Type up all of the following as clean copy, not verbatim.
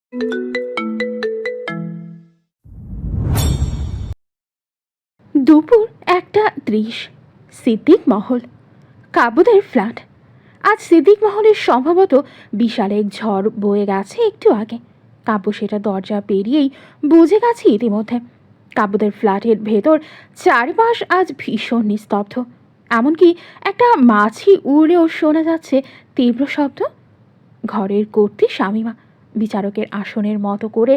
দুপুর 1:30। সিদ্দিক মহল, কাবুদের ফ্ল্যাট। আজ সিদ্দিক মহলের সম্ভবত বিশাল এক ঝড় বয়ে গেছে একটু আগে। কাব্য সেটা দরজা পেরিয়েই বুঝে গেছে ইতিমধ্যে। কাব্যদের ফ্ল্যাটের ভেতর চারপাশ আজ ভীষণ নিস্তব্ধ। এমনকি একটা মাছি উড়লেও শোনা যাচ্ছে তীব্র শব্দ। ঘরের কর্ত্রী শামিমা বিচারকের আসনের মতো করে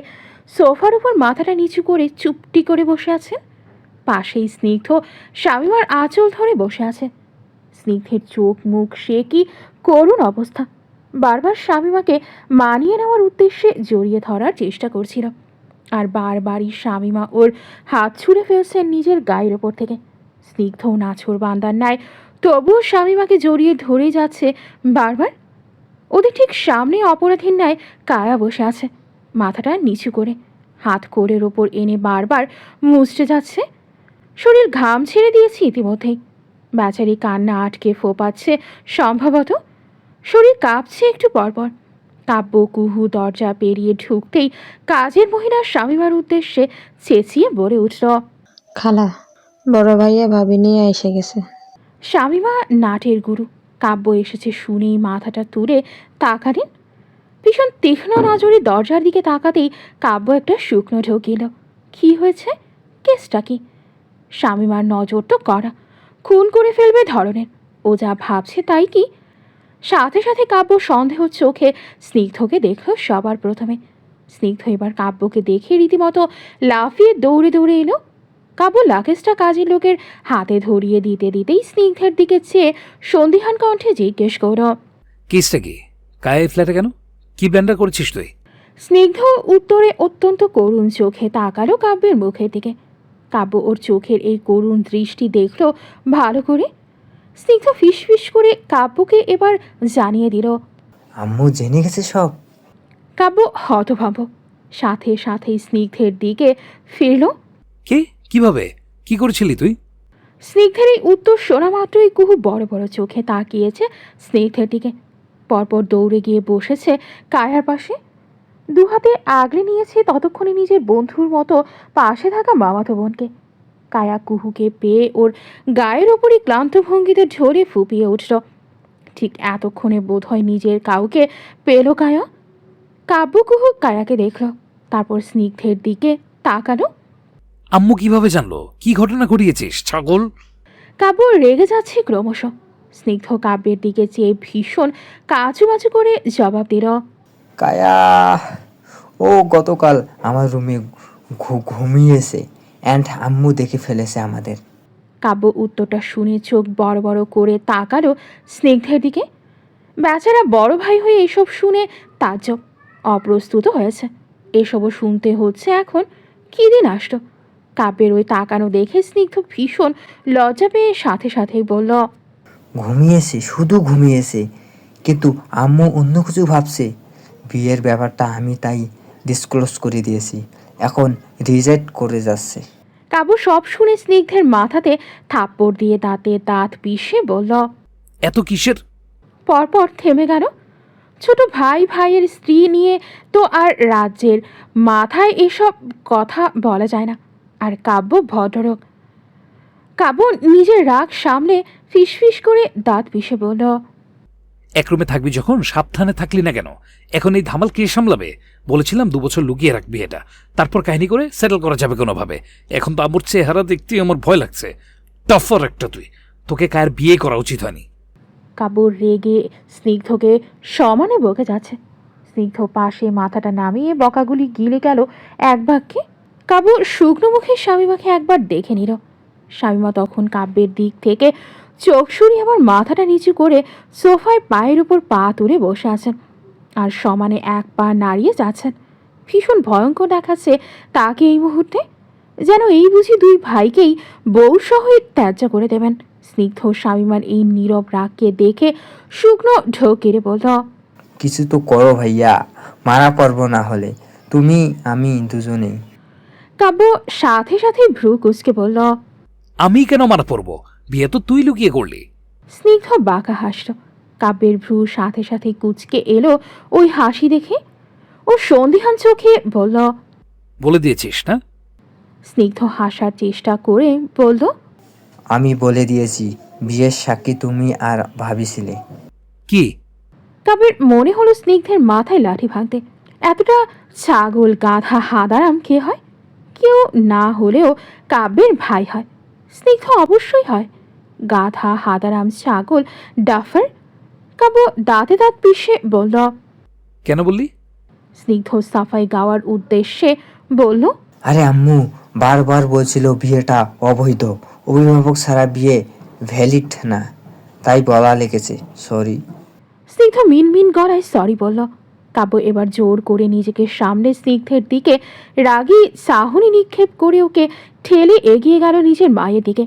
সোফার উপর মাথাটা নিচু করে চুপটি করে বসে আছেন। পাশেই স্নিগ্ধ শামিমার আঁচল ধরে বসে আছে। স্নিগ্ধের চোখ মুখ সে কি করুণ অবস্থা। বারবার শামিমাকে মানিয়ে নেওয়ার উদ্দেশ্যে জড়িয়ে ধরার চেষ্টা করছিল, আর বারবারই শামিমা ওর হাত ছুঁড়ে ফেলছেন নিজের গায়ের ওপর থেকে। স্নিগ্ধ নাছোড় বান্দার ন্যায় তবুও শামিমাকে জড়িয়ে ধরে যাচ্ছে বারবার। ওদের ঠিক সামনে অপরাধীর ন্যায় কায়া বসে আছে, মাথাটা নিচু করে হাত কোলের ওপর এনে বারবার মুছতে যাচ্ছে। শরীর ঘাম ছেড়ে দিয়েছে ইতিমধ্যেই। বেচারি কান্না আটকে ফোপাচ্ছে সম্ভবত। শরীর কাঁপছে একটু পরপর। কাব্য কুহু দরজা পেরিয়ে ঢুকতেই কাজের মহিলা শামিমার উদ্দেশ্যে চেঁচিয়ে বলে উঠল, খালা, বড় ভাইয়া ভাবি নিয়ে এসে গেছে। শামিমা নাটের গুরু। কাব্য এসেছে শুনেই মাথাটা তুলে তাকালেন। ভীষণ তীক্ষ্ণ নজরে দরজার দিকে তাকাতেই কাব্য একটা শুকনো ঢোকিল। কি হয়েছে? কেসটা কি? শামিমার নজর তো করা, খুন করে ফেলবে ধরনের। ও যা ভাবছে তাই কি? সাথে সাথে কাব্য সন্দেহ চোখে স্নিগ্ধকে দেখল সবার প্রথমে। স্নিগ্ধ এবার কাব্যকে দেখে রীতিমতো লাফিয়ে দৌড়ে দৌড়ে এলো। কাব্য লাগেজটা কাজের লোকের হাতে ধরিয়ে দিতে দিতেই স্নিগ্ধের দিকে চেয়ে সন্দিহান কণ্ঠে জিজ্ঞেস করল, কেসটা কি? কায়ে ফ্ল্যাটে কেন? কি ব্যান্ডার করেছিস তুই? স্নিগ্ধ উত্তরে অত্যন্ত করুণ চোখে তাকালো কাব্যের মুখের দিকে। কাব্য ওর চোখের এই করুণ দৃষ্টি দেখল ভালো করে। স্নিগ্ধ ফিসফিস করে কাব্যকে এবার জানিয়ে দিল, আম্মু জেনে গেছে সব। কাব্য হতভম্ব, সাথে সাথেই স্নিগ্ধের দিকে ফিরল। কে? কিভাবে? কি করেছিলি তুই? স্নিগ্ধের এই উত্তর শোনা মাত্রই কুহু বড় বড় চোখে তাকিয়েছে স্নিগ্ধের দিকে। পরপর দৌড়ে গিয়ে বসেছে কায়ার পাশে, দু হাতে আগলে নিয়েছে ততক্ষণে নিজের বন্ধুর মতো পাশে থাকা মামাতো বোনকে। কায়া কুহুকে পেয়ে ওর গায়ের ওপরই ক্লান্ত ভঙ্গিতে ঝরে ফুপিয়ে উঠল। ঠিক এতক্ষণে বোধহয় নিজের কাউকে পেল কায়া। কাব্য কুহু কায়াকে দেখল, তারপর স্নিগ্ধের দিকে তাকালো। আম্মু কিভাবে জানলো? কি ঘটনা ঘটিয়েছিস ছাগল? কাব্য রেগে যাচ্ছে ক্রমশ। স্নিগ্ধ কাব্যের দিকে চেয়ে ভীষণ কাচুমাচু করে জবাব দিল, কায়া ও গতকাল আমার রুমে ঘুমিয়েছে অ্যান্ড আম্মু দেখে ফেলেছে আমাদের। কাব্য উত্তরটা শুনে চোখ বড় বড় করে তাকালো স্নিগ্ধের দিকে। বেচারা বড় ভাই হয়ে এসব শুনে তাজ্জব, অপ্রস্তুত হয়েছে। এসবও শুনতে হচ্ছে এখন। কী দিন আসলো! কাব্যের ওই তাকানো দেখে স্নিগ্ধ ভীষণ লজ্জা পেয়ে সাথে সাথেই বলল, ঘুমিয়েছে, শুধু ঘুমিয়েছে, কিন্তু আম্মু অন্য কিছু ভাবছে। বিয়ের ব্যাপারটা আমি তাই ডিসক্লোজ করে দিয়েছি, এখন রিজেক্ট করে যাচ্ছে। কাব্য সব শুনে স্নিগ্ধের মাথাতে থাপ্পড় দিয়ে দাঁতে দাঁত পিষে বলল, এত কিসের? পরপর থেমে গেল। ছোট ভাই ভাইয়ের স্ত্রী নিয়ে তো আর রাজ্যের মাথায় এসব কথা বলা যায় না। আর কাব্য ভদ্রলোক। কাব্য নিজের রাগ সামলে ফিসফিস করে দাঁত পিষে বলল, এক রুমে থাকবি যখন সাবধানে থাকলি না কেন? এখন এই ধামাল কে সামলাবে? বলেছিলাম 2 বছর লুকিয়ে রাখবি এটা, তারপর কাহিনী করে সেটেল করা যাবে কোনোভাবে। এখন তো আমার চেহারা দেখতে আমার ভয় লাগছে। টাফার একটা তুই, তোকে কায়ের বিয়ে করা উচিত হয়নি। কাব্য রেগে স্নিগ্ধকে সমানে বকে যাচ্ছে। স্নিগ্ধ পাশে মাথাটা নামিয়ে বকাগুলি গিলে গেল এক বাক্যে। কাব্য শুকনো মুখে শামিমাকে একবার দেখে নিল। শামিমা তখন কাব্যের দিক থেকে চোখ সরিয়ে আবার মাথাটা নিচু করে সোফায় পায়ের উপর পা তুলে বসে আছেন, আর সমানে এক পা নাড়িয়ে যাচ্ছেন। ভীষণ ভয়ঙ্কর দেখাচ্ছে তাকে এই মুহূর্তে। যেন এই বুঝি দুই ভাইকেই বউ সহই ত্যায্য করে দেবেন। স্নিগ্ধ শামিমার এই নীরব রাগকে দেখে শুকনো ঢোক গেড়ে বলল, কিছু তো করো ভাইয়া, মারা পড়বো না হলে, তুমি আমি দুজনেই। কাব্য সাথে সাথে ভ্রু কুঁচকে বলল, আমি কেন মারা পড়বো? বিয়ে তো তুই লুকিয়ে করলি। স্নিগ্ধ বাঁকা হাসল। কাব্যের ভ্রু সাথে সাথে কুঁচকে এলো ওই হাসি দেখে। ও সন্দিহান চোখে বলল। বলে দিয়েছিস না? স্নিগ্ধ হাসার চেষ্টা করে বলল, আমি বলে দিয়েছি, বিয়ের সাক্ষী তুমি আর ভাবিছিলে। কি? কাব্যের মনে হলো স্নিগ্ধের মাথায় লাঠি ভাঙতে। এতটা ছাগল গাধা হাঁদারাম কে হয়? কেউ না হলেও কাব্যের ভাই হয়, স্নিগ্ধ অবশ্যই হয়। গাধা হাঁদারাম ছাগল ডাফার। কাব্য দাঁতে দাঁত পিষে বলল। কেন বললি? স্নিগ্ধ সাফাই গাওয়ার উদ্দেশ্যে বলল, আরে আম্মু বারবার বলছিল বিয়েটা অবৈধ, অভিভাবক ছাড়া বিয়ে ভ্যালিড না, তাই বলা লেগেছে, সরি। স্নিগ্ধ মিনমিন গলায় সরি বলল। কাব্য এবার জোর করে নিজেকে সামনে স্নিগ্ধের দিকে রাগী চাহনি নিক্ষেপ করে ওকে ঠেলে এগিয়ে গেল নিজের মায়ের দিকে।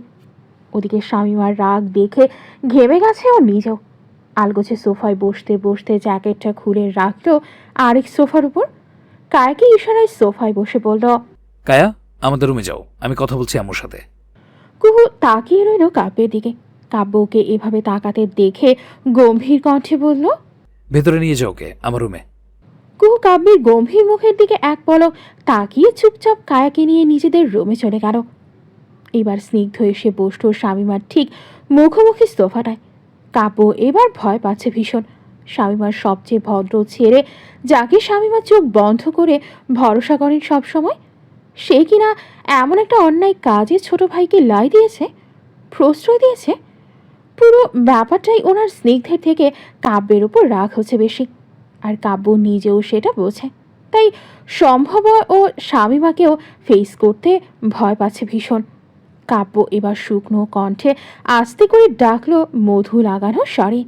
ওদিকে শামীমার রাগ দেখে ঘেমে গেছে ও নিজেও। আলগোছে সোফায় বসতে বসতে জ্যাকেটটা খুলে রাখলো আরেক সোফার উপর। কায়াকে ইশারায় সোফায় বসে বলল। কায়া, আমাদের রুমে যাও, আমি কথা বলছি আম্মুর সাথে। কুহু তাকিয়ে রইল কাব্যের দিকে। কাব্য ওকে এভাবে তাকাতে দেখে গম্ভীর কণ্ঠে বলল। ভেতরে নিয়ে যাও ওকে, আমার রুমে। কুহু কাব্যের গম্ভীর মুখের দিকে এক পলক তাকিয়ে চুপচাপ কায়াকে নিয়ে নিজেদের রুমে চলে গেল। এবার স্নিগ্ধ এসে বসল শামীমার ঠিক মুখোমুখি সোফাটায়। কাব্য এবার ভয় পাচ্ছে ভীষণ। শামীমার সবচেয়ে ভদ্র ছেড়ে, যাকে শামীমা চোখ বন্ধ করে ভরসা করেন সবসময়, সে কিনা এমন একটা অন্যায় কাজে ছোট ভাইকে লাই দিয়েছে, প্রশ্রয় দিয়েছে। পুরো ব্যাপারটাই ওনার স্নিগ্ধের থেকে কাব্যের উপর রাগ হচ্ছে বেশি। আর কাব্য নিজেও সেটা বোঝে, তাই সম্ভব ও শামীমাকেও ফেস করতে ভয় পাচ্ছে ভীষণ। কাব্য এবার শুকনো কণ্ঠে আস্তে করে ডাকলো মধু লাগানো স্বরে।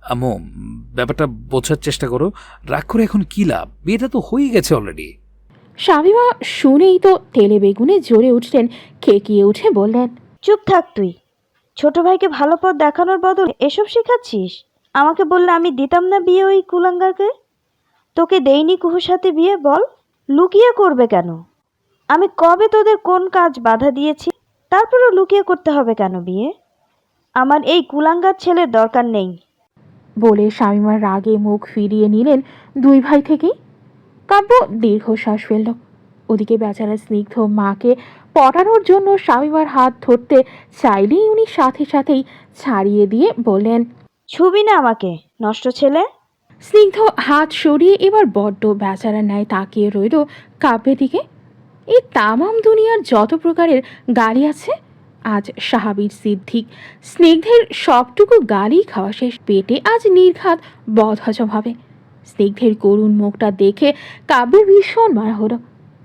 আম্মু, ব্যাপারটা বোঝার চেষ্টা করো। রাগ করে এখন কি লাভ? বিয়েটা তো হয়ে গেছে অলরেডি। শামীমা শুনেই তো তেলে বেগুনে জ্বলে উঠলেন, খেকিয়ে উঠে বললেন। চুপ থাক তুই। ছোট ভাইকে ভালো পথ দেখানোর বদলে এসব শেখাচ্ছিস? আমাকে বললে আমি দিতাম না বিয়ে ওই কুলাঙ্গারকে? তোকে দেইনি কুহুর সাথে বিয়ে? বল, লুকিয়ে করবে কেন? আমি কবে তোদের কোন কাজ বাধা দিয়েছি? তারপরেও লুকিয়ে করতে হবে কেন বিয়ে? আমার এই কুলাঙ্গার ছেলের দরকার নেই। বলে শামীমার রাগে মুখ ফিরিয়ে নিলেন দুই ভাই থেকেই। কাব্য দীর্ঘশ্বাস ফেলল। ওদিকে বেচারা স্নিগ্ধ মাকে পটানোর জন্য শামীমার হাত ধরতে চাইলেই উনি সাথে সাথেই ছাড়িয়ে দিয়ে বললেন। ছুবি না আমাকে, নষ্ট ছেলে। স্নিগ্ধ হাত সরিয়ে এবার বড্ড বেচারার ন্যায় তাকিয়ে রইল কাব্যের দিকে। এই তামাম দুনিয়ার যত প্রকারের গালি আছে, আজ সাহাবীর সিদ্দিক স্নিগ্ধের সবটুকু গালি খাওয়া শেষ। পেটে আজ নির্ঘাত বদহজম হবে। স্নিগ্ধের করুণ মুখটা দেখে কাব্যের ভীষণ মায়া হলো।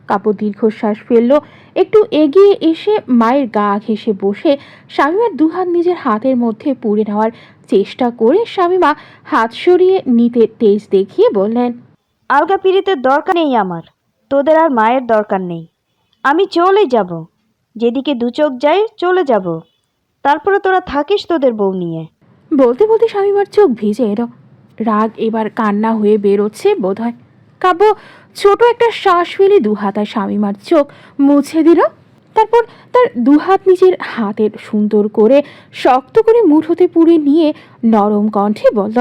কাব্য দীর্ঘশ্বাস ফেলল। একটু এগিয়ে এসে মায়ের গা ঘেঁষে বসে শামীমার দুহাত নিজের হাতের মধ্যে পুড়ে নেওয়ার চেষ্টা করে শামীমা হাত সরিয়ে নিতে তেজ দেখিয়ে বললেন। আলগা পিড়িতের দরকার নেই আমার, তোদের আর মায়ের দরকার নেই। আমি চলে যাব, যেদিকে দু চোখ যায় চলে যাব। তারপরে তোরা থাকিস তোদের বউ নিয়ে। বলতে বলতে শামীমার চোখ ভিজে এলো। রাগ এবার কান্না হয়ে বেরোচ্ছে বোধহয়। কাব্য ছোট একটা শ্বাস ফেলে দুহাতায় শামীমার চোখ মুছে দিল। তারপর তার দুহাত নিজের হাতের সুন্দর করে শক্ত করে মুঠোতে পুড়ে নিয়ে নরম কণ্ঠে বলল।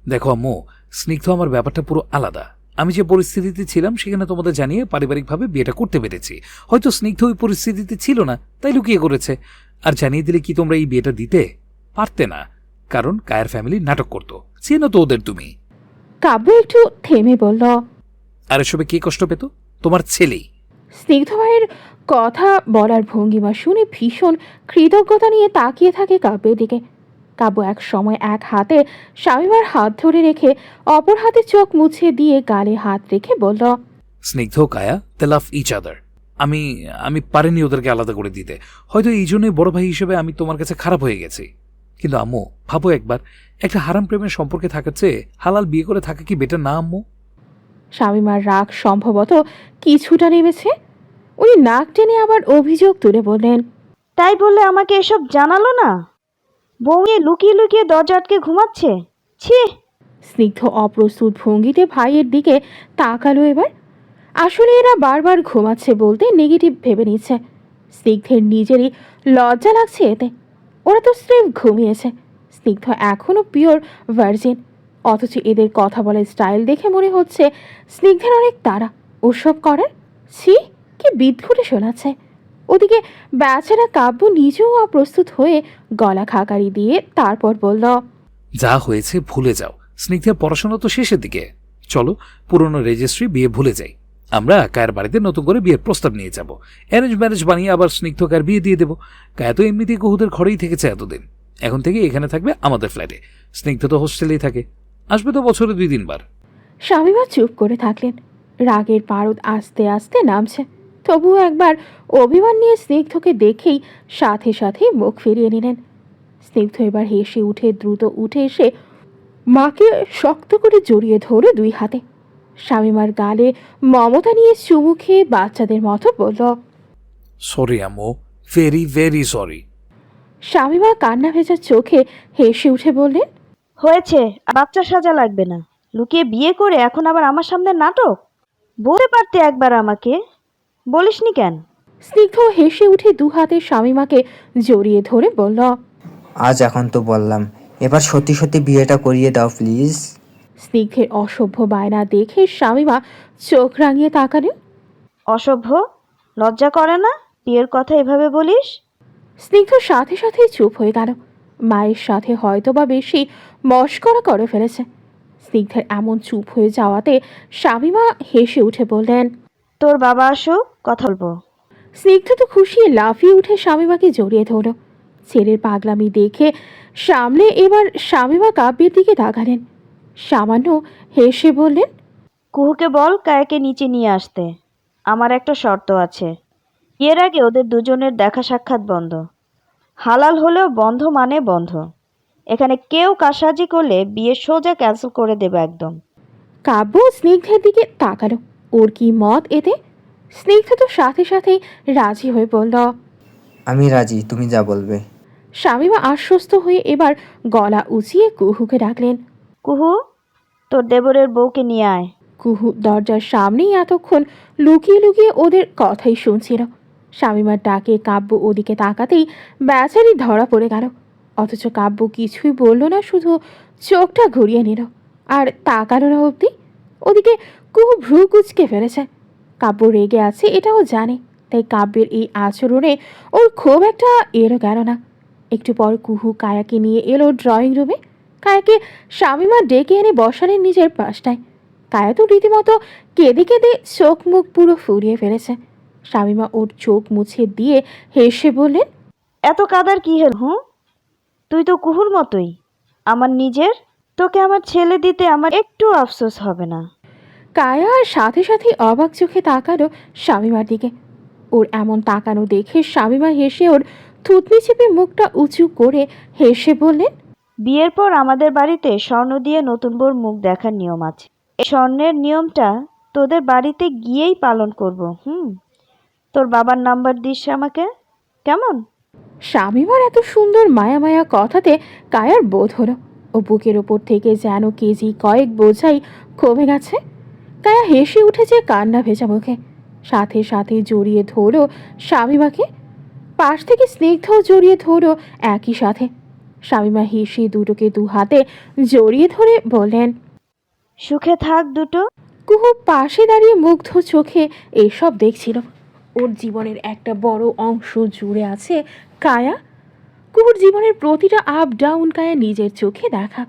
দেখো আম্মু, স্নিগ্ধ আমার ব্যাপারটা পুরো আলাদা। আমি যে পরিস্থিতিতে ছিলাম সেখানে তোমাদের জানিয়ে পারিবারিকভাবে বিয়েটা করতে পেরেছি। হয়তো স্নিগ্ধ ওই পরিস্থিতিতে ছিল না, তাই লুকিয়ে করেছে। আর জানিয়ে দিলে কি তোমরা এই বিয়েটা দিতে পারতে না? কারণ কায়ের ফ্যামিলি নাটক করতো, চেনো তো ওদের তুমি। কাব্য একটু থেমে বলল। আর এসবে কে কষ্ট পেত? তোমার ছেলেই। স্নিগ্ধ ভাইয়ের কথা বলার ভঙ্গিমা শুনে ভীষণ কৃতজ্ঞতা নিয়ে তাকিয়ে থাকে কাব্যের দিকে। কাব্য এক সময় এক হাতে শামীমার হাত ধরে রেখে অপর হাতে চোখ মুছে দিয়ে গালে হাত রেখে বলল। স্নিগ্ধ কায়া দে লাভ ইচ আদার। আমি আমি পারিনি ওদেরকে আলাদা করে দিতে। হয়তো এই জন্যই বড় ভাই হিসেবে আমি তোমার কাছে খারাপ হয়ে গেছি। কিন্তু আম্মু, ভাবো একবার, একটা হারাম প্রেমের সম্পর্কে থাকার চেয়ে হালাল বিয়ে করে থাকা কি বেটার না আম্মু? শামীমার রাগ সম্ভবত কিছুটা নেমেছে। উনি নাক টেনে আবার অভিযোগ তুলে বললেন। তাই বললে আমাকে এসব জানালো না? বউ নিয়ে লুকিয়ে লুকিয়ে দরজা আটকে ঘুমাচ্ছে। ছি! স্নিগ্ধ অপ্রস্তুত ভঙ্গিতে ভাইয়ের দিকে তাকালো এবার। আসলে এরা বারবার ঘুমাচ্ছে বলতে নেগেটিভ ভেবে নিচ্ছে। স্নিগ্ধের নিজেরই লজ্জা লাগছে এতে। ওরা তো স্রেফ ঘুমিয়েছে। স্নিগ্ধ এখনও পিওর ভার্জিন, অথচ এদের কথা বলার স্টাইল দেখে মনে হচ্ছে স্নিগ্ধের অনেক তাড়া ওসব করার। ছি, কি বিদঘুটে শোনাচ্ছে। ওদিকে বেচারা কাব্য নিজেও অপ্রস্তুত হয়ে গলা খাকারি দিয়ে তারপর বলল, যা হয়েছে ভুলে যাও। স্নিগ্ধের পড়াশোনা তো শেষের দিকে। চলো পুরনো রেজিস্ট্রি বিয়ে ভুলে যাই। আমরা কায়ের বাড়িতে নতুন করে বিয়ের প্রস্তাব নিয়ে যাব। অ্যারেঞ্জ ম্যারেজ বানিয়ে আবার স্নিগ্ধ কায়ের বিয়ে দিয়ে দেবো। কায়া তো এমনিতেই কুহুদের ঘরেই থেকেছে এতদিন। এখন থেকে এখানে থাকবে আমাদের ফ্ল্যাটে। স্নিগ্ধ তো হোস্টেলেই থাকে, আসবে তো বছরে 2-3 বার। স্বামীমা চুপ করে থাকলেন। রাগের পারদ আস্তে আস্তে নামছে। তবুও একবার অভিমান নিয়ে স্নিগ্ধকে দেখেই সাথে সাথে মুখ ফিরিয়ে নিলেন। স্নিগ্ধ এবার হেসে উঠে দ্রুত উঠে এসে মাকে শক্ত করে জড়িয়ে ধরে 2 হাতে। স্বামীমার গালে মমতা নিয়ে চুমু খেয়ে বাচ্চাদের মতো বলল, সরি আম্মু, ভেরি ভেরি সরি। স্বামীমা কান্না ভেজা চোখে হেসে উঠে বললেন, হয়েছে, বাচ্চা সাজা লাগবে না। লুকিয়ে বিয়ে করে এখন আবার আমার সামনে নাটক। বলতে পারতে একবার আমাকে, বলিসনি কেন? স্নিগ্ধ হেসে উঠে 2 হাতে স্বামীমাকে জড়িয়ে ধরে বলল, আজ এখন তো বললাম, এবার সত্যি সত্যি বিয়েটা করিয়ে দাও প্লিজ। স্নিগ্ধের অসভ্য বায়না দেখে স্বামীমা চোখ রাঙিয়ে তাকালেন। অসভ্য? লজ্জা করে না বিয়ের কথা এভাবে বলিস? স্নিগ্ধ সাথে সাথে চুপ হয়ে গেল। মায়ের সাথে হয়তোবা বেশি মশকরা করে ফেলেছে। স্নিগ্ধের এমন চুপ হয়ে যাওয়াতে স্বামীমা হেসে উঠে বললেন, তোর বাবা আসুক, কথা বলবো। স্নিগ্ধ তো খুশি লাফিয়ে উঠে স্বামীমাকে জড়িয়ে ধরল। ছেলের পাগলামি দেখে সামলে এবার স্বামীমা কাব্যের দিকে তাকালেন। সামান্য হেসে বললেন, কুহুকে বল কায়াকে নিচে নিয়ে আসতে। আমার একটা শর্ত আছে, এর আগে ওদের দুজনের দেখা সাক্ষাৎ বন্ধ। হালাল হলেও বন্ধ মানে বন্ধ। এখানে কেউ কারসাজি করলে বিয়ে সোজা ক্যান্সেল করে দেবে একদম। কাব্য স্নিগ্ধের দিকে তাকালো। ওর কি মত এতে? স্নিগ্ধ তো সাথে সাথেই রাজি হয়ে বলল, আমি রাজি, তুমি যা বলবে। স্বামীমা আশ্বস্ত হয়ে এবার গলা উঁচিয়ে কুহুকে ডাকলেন। কুহু, তোর দেবরের বউকে নিয়ে আয়। কুহু দরজার সামনেই এতক্ষণ লুকিয়ে লুকিয়ে ওদের কথাই শুনছিল। স্বামীমার ডাকে কাব্য ওদিকে তাকাতেই বেচারি ধরা পড়ে গেল। অথচ কাব্য কিছুই বলল না, শুধু চোখটা ঘুরিয়ে নিল আর তাকালো না অবধি। ওদিকে কুহু ভ্রু কুচকে ফেলেছে। কাব্য রেগে আছে এটাও জানে, তাই কাব্যের এই আচরণে ওর খুব একটা এলো গেল না। একটু পর কুহু কায়াকে নিয়ে এলো ড্রয়িং রুমে। কায়াকে স্বামীমা ডেকে এনে বসালেন নিজের পাশটায়। কায়া তো রীতিমতো কেঁদে কেঁদে চোখ মুখ পুরো ফুরিয়ে ফেলেছে। স্বামীমা ওর চোখ মুছে দিয়ে হেসে বললেন, এত কাদার কি হল? তুই তো কুহুর মতোই আমার নিজের। তোকে আমার ছেলে দিতে আমার একটু আফসোস হবে না। কায়া আর সাথে সাথে অবাক চোখে তাকালো স্বামীমার দিকে। ওর এমন তাকানো দেখে স্বামীমা হেসে ওর থুতনি চেপে মুখটা উঁচু করে হেসে বললেন, বিয়ের পর আমাদের বাড়িতে স্বর্ণ দিয়ে নতুন বউর মুখ দেখার নিয়ম আছে। এই স্বর্ণের নিয়মটা তোদের বাড়িতে গিয়েই পালন করব। তোর বাবার নাম্বার দিস আমাকে, কেমন? স্বামীমার এত সুন্দর মায়া মায়া কথাতে কায়ার বোধ হলো ও বুকের ওপর থেকে যেন কেজি কয়েক বোঝাই কমে গেছে। কায়া হেসে উঠেছে কান্না ভেজা মুখে। সাথে সাথে জড়িয়ে ধরো স্বামীমাকে। পাশ থেকে স্নিগ্ধও জড়িয়ে ধরো একই সাথে। স্বামীমা হেসে দুটোকে 2 হাতে জড়িয়ে ধরে বললেন, সুখে থাক দুটো। কুহু পাশে দাঁড়িয়ে মুগ্ধ চোখে এসব দেখছিল। ওর জীবনের একটা বড় অংশ জুড়ে আছে কায়া। কুহুর জীবনের প্রতিটা আপ ডাউন কায়া নিজের চোখে দেখা।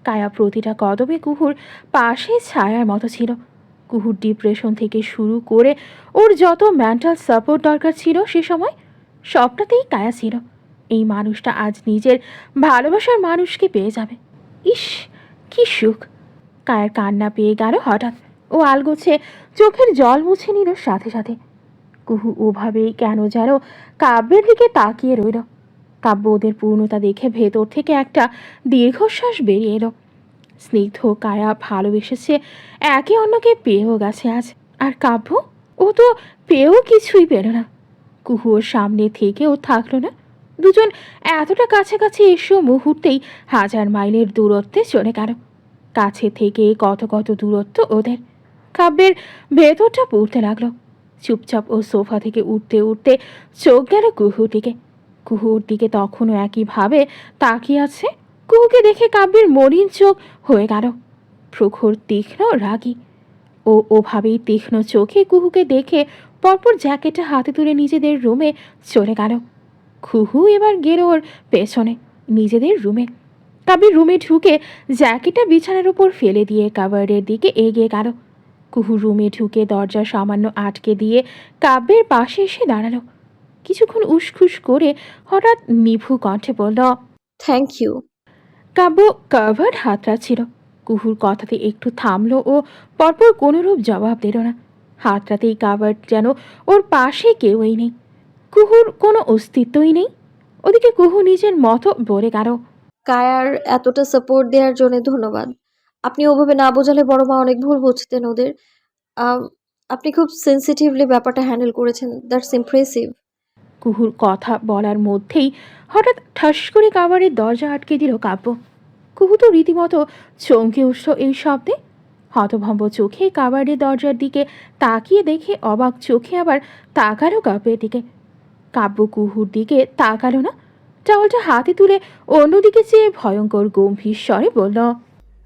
কায়া প্রতিটা কদমে কুহুর পাশে ছায়ার মতো ছিল। কুহুর ডিপ্রেশন থেকে শুরু করে ওর যত মেন্টাল সাপোর্ট দরকার ছিল সে সময় সবটাতেই কায়া ছিল। এই মানুষটা আজ নিজের ভালোবাসার মানুষকে পেয়ে যাবে। ইস, কি সুখ! কায়ার কান্না পেয়ে গেল হঠাৎ। ও আলগোছে চোখের জল মুছে নিল সাথে সাথে। কুহু ওভাবেই কেন যেন কাব্যের দিকে তাকিয়ে রইল। কাব্য ওদের পূর্ণতা দেখে ভেতর থেকে একটা দীর্ঘশ্বাস বেরিয়ে এলো। স্নিগ্ধ কায়া ভালোবেসেছে, একে অন্যকে পেয়েও গেছে আজ। আর কাব্য, ও তো পেয়েও কিছুই পেল না। কুহু ওর সামনে থেকেও থাকলো না। দুজন এতটা কাছাকাছি এসেও মুহূর্তেই 1000 মাইলের দূরত্বে চলে গেল। কাছে থেকে কত কত দূরত্ব ওদের। কাব্যের ভেতরটা পড়তে লাগলো। চুপচাপ ও সোফা থেকে উঠতে উঠতে চোখ গেল কুহুর দিকে। কুহুর দিকে তখনও একইভাবে তাকিয়ে আছে। কুহুকে দেখে কাব্যের মলিন চোখ হয়ে গেল। প্রখর তীক্ষ্ণ রাগী। ও ওভাবেই তীক্ষ্ণ চোখে কুহুকে দেখে পরপর জ্যাকেটটা হাতে তুলে নিজেদের রুমে চলে গেল। কুহু এবার গেল ওর পেছনে নিজেদের রুমে। কাব্যের রুমে ঢুকে জ্যাকেটটা বিছানার উপর ফেলে দিয়ে কাভারের দিকে এগিয়ে গেল। কুহু রুমে ঢুকে দরজা সামান্য আটকে দিয়ে কাব্যের পাশে এসে দাঁড়ালো। কিছুক্ষণ উসখুস করে হঠাৎ নিভু কণ্ঠে বলল, থ্যাংক ইউ। কাব্য কাভার্ড হাতটা ছিল। কুহুর কথাতে একটু থামলো ও পরপর কোনোরূপ জবাব দিল না। হাতটাতেই কাভার্ড যেন ওর পাশে কেউই নেই, কুহুর কোনো অস্তিত্বই নেই। ওদিকে কুহু নিজের মতো বলে গেল, কায়ার এতটা সাপোর্ট দেওয়ার জন্য ধন্যবাদ। আপনি ওভাবে না বোঝালে বড় মা অনেক ভুল বুঝতেন ওদের। আম, আপনি খুব সেনসিটিভলি ব্যাপারটা হ্যান্ডেল করেছেন, দ্যাটস ইমপ্রেসিভ। কুহুর কথা বলার মধ্যেই হঠাৎ ঠাস করে কাভারের দরজা আটকে দিল কাব্য। কুহু তো রীতিমতো চমকে উঠল এই শব্দে। হতভম্ব চোখে কাভারের দরজার দিকে তাকিয়ে দেখে অবাক চোখে আবার তাকালো কাব্যের দিকে। কাব্য কুহুর দিকে তাকালো না, টাওয়ালটা হাতে তুলে অন্যদিকে চেয়ে ভয়ঙ্কর গম্ভীর স্বরে বলল,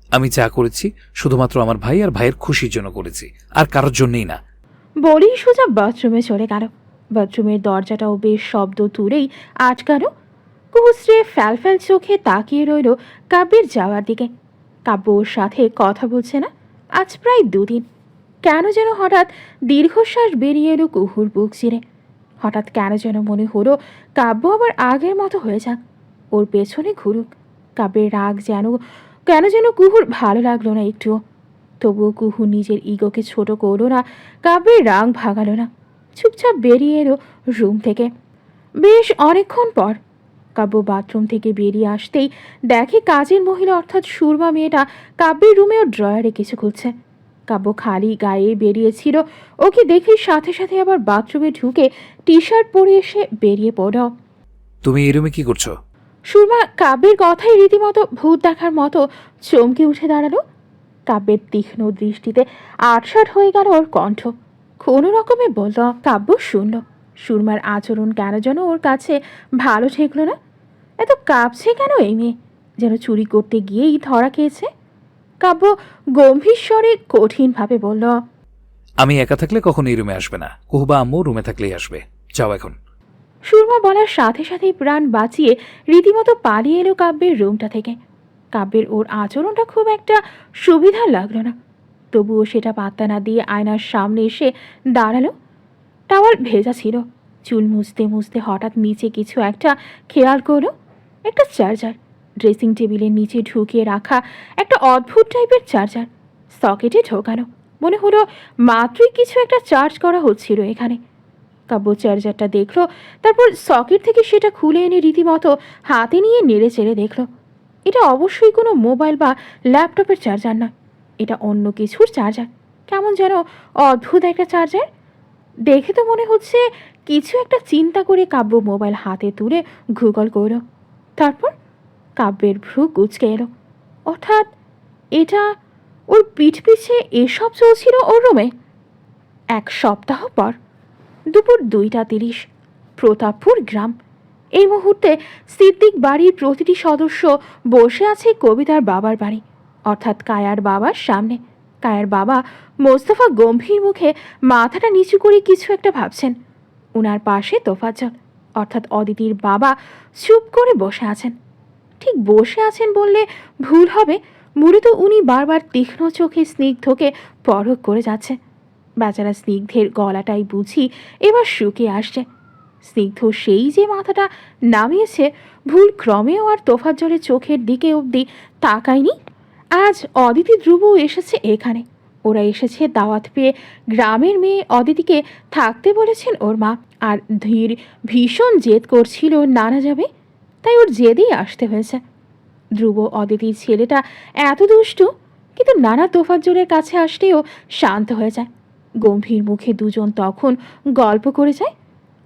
আমি যা করেছি শুধুমাত্র আমার ভাই আর ভাইয়ের খুশির জন্য করেছি, আর কারোর জন্যই না। বলেই সোজা বাথরুমে চলে গেল। বাথরুমের দরজাটাও বেশ শব্দ তুলেই আটকালো। কুহু স্ত্রী ফ্যাল চোখে তাকিয়ে রইল কাব্যের যাওয়ার দিকে। কাব্য ওর সাথে কথা বলছে না আজ প্রায় 2 দিন। কেন যেন হঠাৎ দীর্ঘশ্বাস বেরিয়ে এলো কুহুর বুক চিরে। হঠাৎ কেন যেন মনে হলো কাব্য আবার আগের মতো হয়ে যাক, ওর পেছনে ঘুরুক। কাব্যের রাগ কেন যেন কুহুর ভালো লাগলো না একটুও। তবুও কুহু নিজের ইগোকে ছোট করলো না, কাব্যের রাগ ভাগালো না। চুপচাপ বেরিয়ে এলো রুম থেকে। বেশ অনেকক্ষণ পর কাব্য বাথরুম থেকে বেরিয়ে আসতেই দেখে কাজের মহিলা অর্থাৎ সুরমা মেয়েটা কাব্যের রুমে ও ড্রয়ারে কিছু খুলছে। কাব্য খালি গায়ে বেরিয়েছিল, ওকে দেখে সাথে সাথে আবার বাথরুমে ঢুকে টি শার্ট পরে এসে বেরিয়ে পড়ো। তুমি এই রুমে কি করছো? সুরমা কাব্যের কথায় রীতিমতো ভূত দেখার মতো চমকে উঠে দাঁড়ালো। কাব্যের তীক্ষ্ণ দৃষ্টিতে আটসাট হয়ে গেল ওর কণ্ঠ। কোনো রকমে বলল। কাব্য শুনল। সুরমার আচরণ কেন যেন ওর কাছে ভালো ঠেকলো না। এত কাঁপছে কেন এই মেয়ে, যেন চুরি করতে গিয়েই ধরা খেয়েছে। কাব্য গম্ভীর স্বরে কঠিনভাবে বলল, আমি একা থাকলে কখন এই রুমে আসবে না, কুহু বা আম্মু রুমে থাকলেই আসবে। যাও এখন। সুরমা বলার সাথে সাথেই প্রাণ বাঁচিয়ে রীতিমতো পালিয়ে এলো কাব্যের রুমটা থেকে। কাব্যের ওর আচরণটা খুব একটা সুবিধার লাগলো না, তবুও সেটা পাত্তা না দিয়ে আয়নার সামনে এসে দাঁড়ালো। টাওয়াল ভেজা ছিল। চুল মুছতে মুছতে হঠাৎ নিচে কিছু একটা খেয়াল করলো। একটা চার্জার, ড্রেসিং টেবিলের নিচে ঢুকিয়ে রাখা একটা অদ্ভুত টাইপের চার্জার, সকেটে ঢোকানো। মনে হলো মাত্রই কিছু একটা চার্জ করা হচ্ছিল এখানে। কাব্য চার্জারটা দেখলো, তারপর সকেট থেকে সেটা খুলে এনে রীতিমতো হাতে নিয়ে নেড়ে চেড়ে দেখলো। এটা অবশ্যই কোনো মোবাইল বা ল্যাপটপের চার্জার না, এটা অন্য কিছুর চার্জার। কেমন যেন অদ্ভুত একটা চার্জার। দেখে তো মনে হচ্ছে কিছু একটা চিন্তা করে কাব্য মোবাইল হাতে তুলে গুগল করল। তারপর কাব্যের ভ্রু কুঁচকে এলো। অর্থাৎ এটা ওর পিঠ পিছে এসব চলছিল ওর রুমে। 1 সপ্তাহ পর দুপুর 2:30, প্রতাপপুর গ্রাম। এই মুহূর্তে সিদ্দিক বাড়ির প্রতিটি সদস্য বসে আছে কবিতার বাবার বাড়ি অর্থাৎ কায়ার বাবার সামনে। কায়ার বাবা মোস্তফা গম্ভীর মুখে মাথাটা নিচু করে কিছু একটা ভাবছেন। উনার পাশে তোফাজ্জল অর্থাৎ অদিতির বাবা চুপ করে বসে আছেন। ঠিক বসে আছেন বললে ভুল হবে, মূলত উনি বারবার তীক্ষ্ণ চোখে স্নিগ্ধকে পরখ করে যাচ্ছে। বেচারা স্নিগ্ধের গলাটাই বুঝি এবার শুকিয়ে আসছে। স্নিগ্ধ সেই যে মাথাটা নামিয়েছে, ভুল ক্রমেও আর তোফাজ্জলের চোখের দিকে অবধি তাকায়নি। আজ অদিতি ধ্রুব এসেছে এখানে। ওরা এসেছে দাওয়াত পেয়ে। গ্রামের মেয়ে অদিতিকে থাকতে বলেছেন ওর মা, আর ধীর ভীষণ জেদ করছিল নানা যাবে, তাই ওর জেদেই আসতে হয়েছে। ধ্রুব অদিতির ছেলেটা এত দুষ্টু, কিন্তু নানা তোফাজ্জলের কাছে আসলেও শান্ত হয়ে যায়। গম্ভীর মুখে দুজন তখন গল্প করে যায়।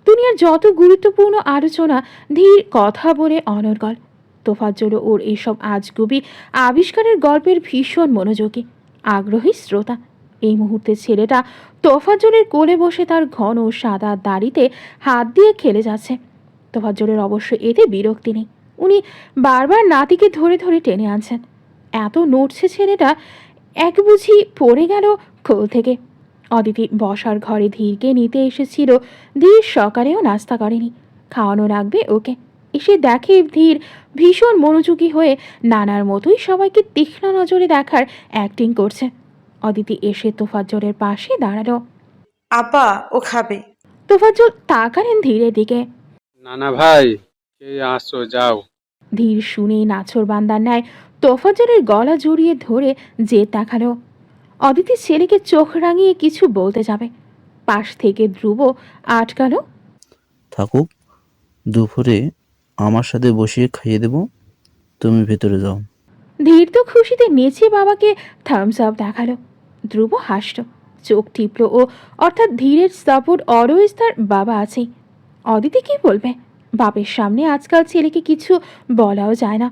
দুনিয়ার যত গুরুত্বপূর্ণ আলোচনা ধীর কথা বলে অনর্গল। তোফাজ্জল ওর এইসব আজগুবি আবিষ্কারের গল্পের ভীষণ মনোযোগী, আগ্রহী শ্রোতা। এই মুহূর্তে ছেলেটা তোফাজ্জলের কোলে বসে তার ঘন সাদা দাড়িতে হাত দিয়ে খেলে যাচ্ছে। তোফাজ্জলের অবশ্য এতে বিরক্তি নেই, উনি বারবার নাতিকে ধরে ধরে টেনে আনছেন। এত নড়ছে ছেলেটা, এক বুঝি পড়ে গেল কোল থেকে। অদিতি বসার ঘরে ধীরকে নিতে এসেছিল। ধীর সকালেও নাস্তা করেনি, খাওয়ানো লাগবে ওকে। এসে দেখে ধীর ভীষণ মনোযোগী হয়ে নানার মতোই সবাইকে তীক্ষ্ণ নজরে দেখার অ্যাক্টিং করছে। অদিতি এসে তোফাজ্জলের পাশে দাঁড়ালো। আপা ও খাবে। তোফাজ্জল তাকালেন ধীরের দিকে। না না ভাই, কে আসো যাও। ধীর শুনে নাছর বান্দার ন্যায় তোফাজ্জলের গলা জড়িয়ে ধরে জেদ দেখালো। অদিতি ছেলেকে চোখ রাঙিয়ে কিছু বলতে যাবে, পাশ থেকে ধ্রুব আটকালো। থাকুক, দুপুরে আমার সাথে বসিয়ে খাইয়ে দেব, তুমি ভেতরে যাও। ধীর তো খুশিতে নেচে বাবাকে থামস আপ দেখালো। ধ্রুব হাসল, চোখ টিপল ও অর্থাৎ ধীরের সাপোর্ট অলওয়েজ তার বাবা আছেই। অদিতি কি বলবে? বাপের সামনে আজকাল ছেলেকে কিছু বলাও যায় না।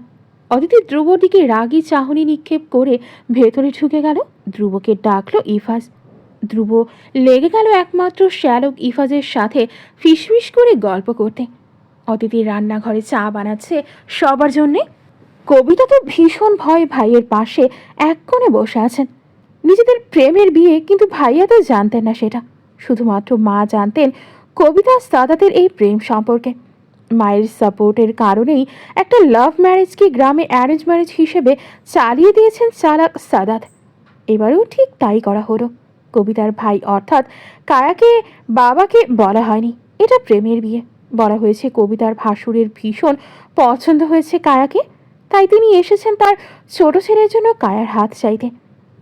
অদিতি ধ্রুবর দিকে রাগী চাহনি নিক্ষেপ করে ভেতরে ঢুকে গেল। ধ্রুবকে ডাকলো ইফাজ। ধ্রুব লেগে গেল একমাত্র শ্যালক ইফাজের সাথে ফিসফিস করে গল্প করতে। অদিতি রান্নাঘরে চা বানাচ্ছে সবার জন্যে। কবিতা তো ভীষণ ভয় ভাইয়ের পাশে এক কোণে বসে আছেন। নিজেদের প্রেমের বিয়ে, কিন্তু ভাইয়া তো জানতেন না সেটা। শুধুমাত্র মা জানতেন কবিতা সাদাতের এই প্রেম সম্পর্কে। মায়ের সাপোর্টের কারণেই একটা লাভ ম্যারেজকে গ্রামে অ্যারেঞ্জ ম্যারেজ হিসেবে চালিয়ে দিয়েছেন চালাক সাদাত। এবারেও ঠিক তাই করা হলো। কবিতার ভাই অর্থাৎ কায়াকে বাবাকে বলা হয়নি এটা প্রেমের বিয়ে, বলা হয়েছে কবিতার ভাসুরের ভীষণ পছন্দ হয়েছে কায়াকে, তাই তিনি এসেছেন তার ছোট ছেলের জন্য কায়ার হাত চাইতে।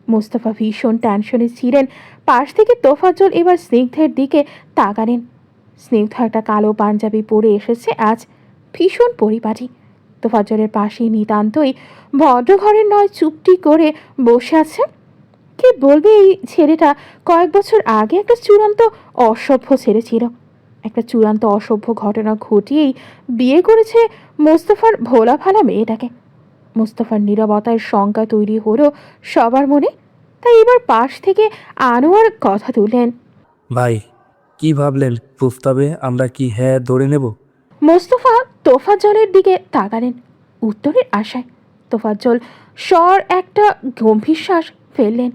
মোস্তফা ভীষণ টেনশনে ছিলেন। পাশ থেকে তোফাজ্জল এবার স্নিগ্ধের দিকে তাকালেন। স্নিগ্ধ একটা কালো পাঞ্জাবি পরে এসেছে আজ, ভীষণ পরিপাটি। তোফাজ্জলের পাশেই নিতান্তই ভদ্রঘরের নয় চুপটি করে বসে আছে। কে বলবে এই ছেলেটা কয়েক বছর আগে একটা চূড়ান্ত অসভ্য ছেলে ছিল। একটা চূড়ান্ত অসভ্য ঘটনা ঘটিয়েই বিয়ে করেছে মোস্তফার ভোলা ভালা মেয়েটাকে। মোস্তফার নীরবতার শঙ্কা তৈরি হলো সবার মনে। তাই এবার পাশ থেকে আনোয়ার কথা তুললেন। ভাই, কি ভাবলেন? প্রস্তাবে আমরা কি হ্যাঁ ধরে নেব? মোস্তফা তোফাজ্জলের দিকে তাকালেন উত্তরের আশায়। তোফাজ্জল স্বর একটা গম্ভীর শ্বাস ফেললেন,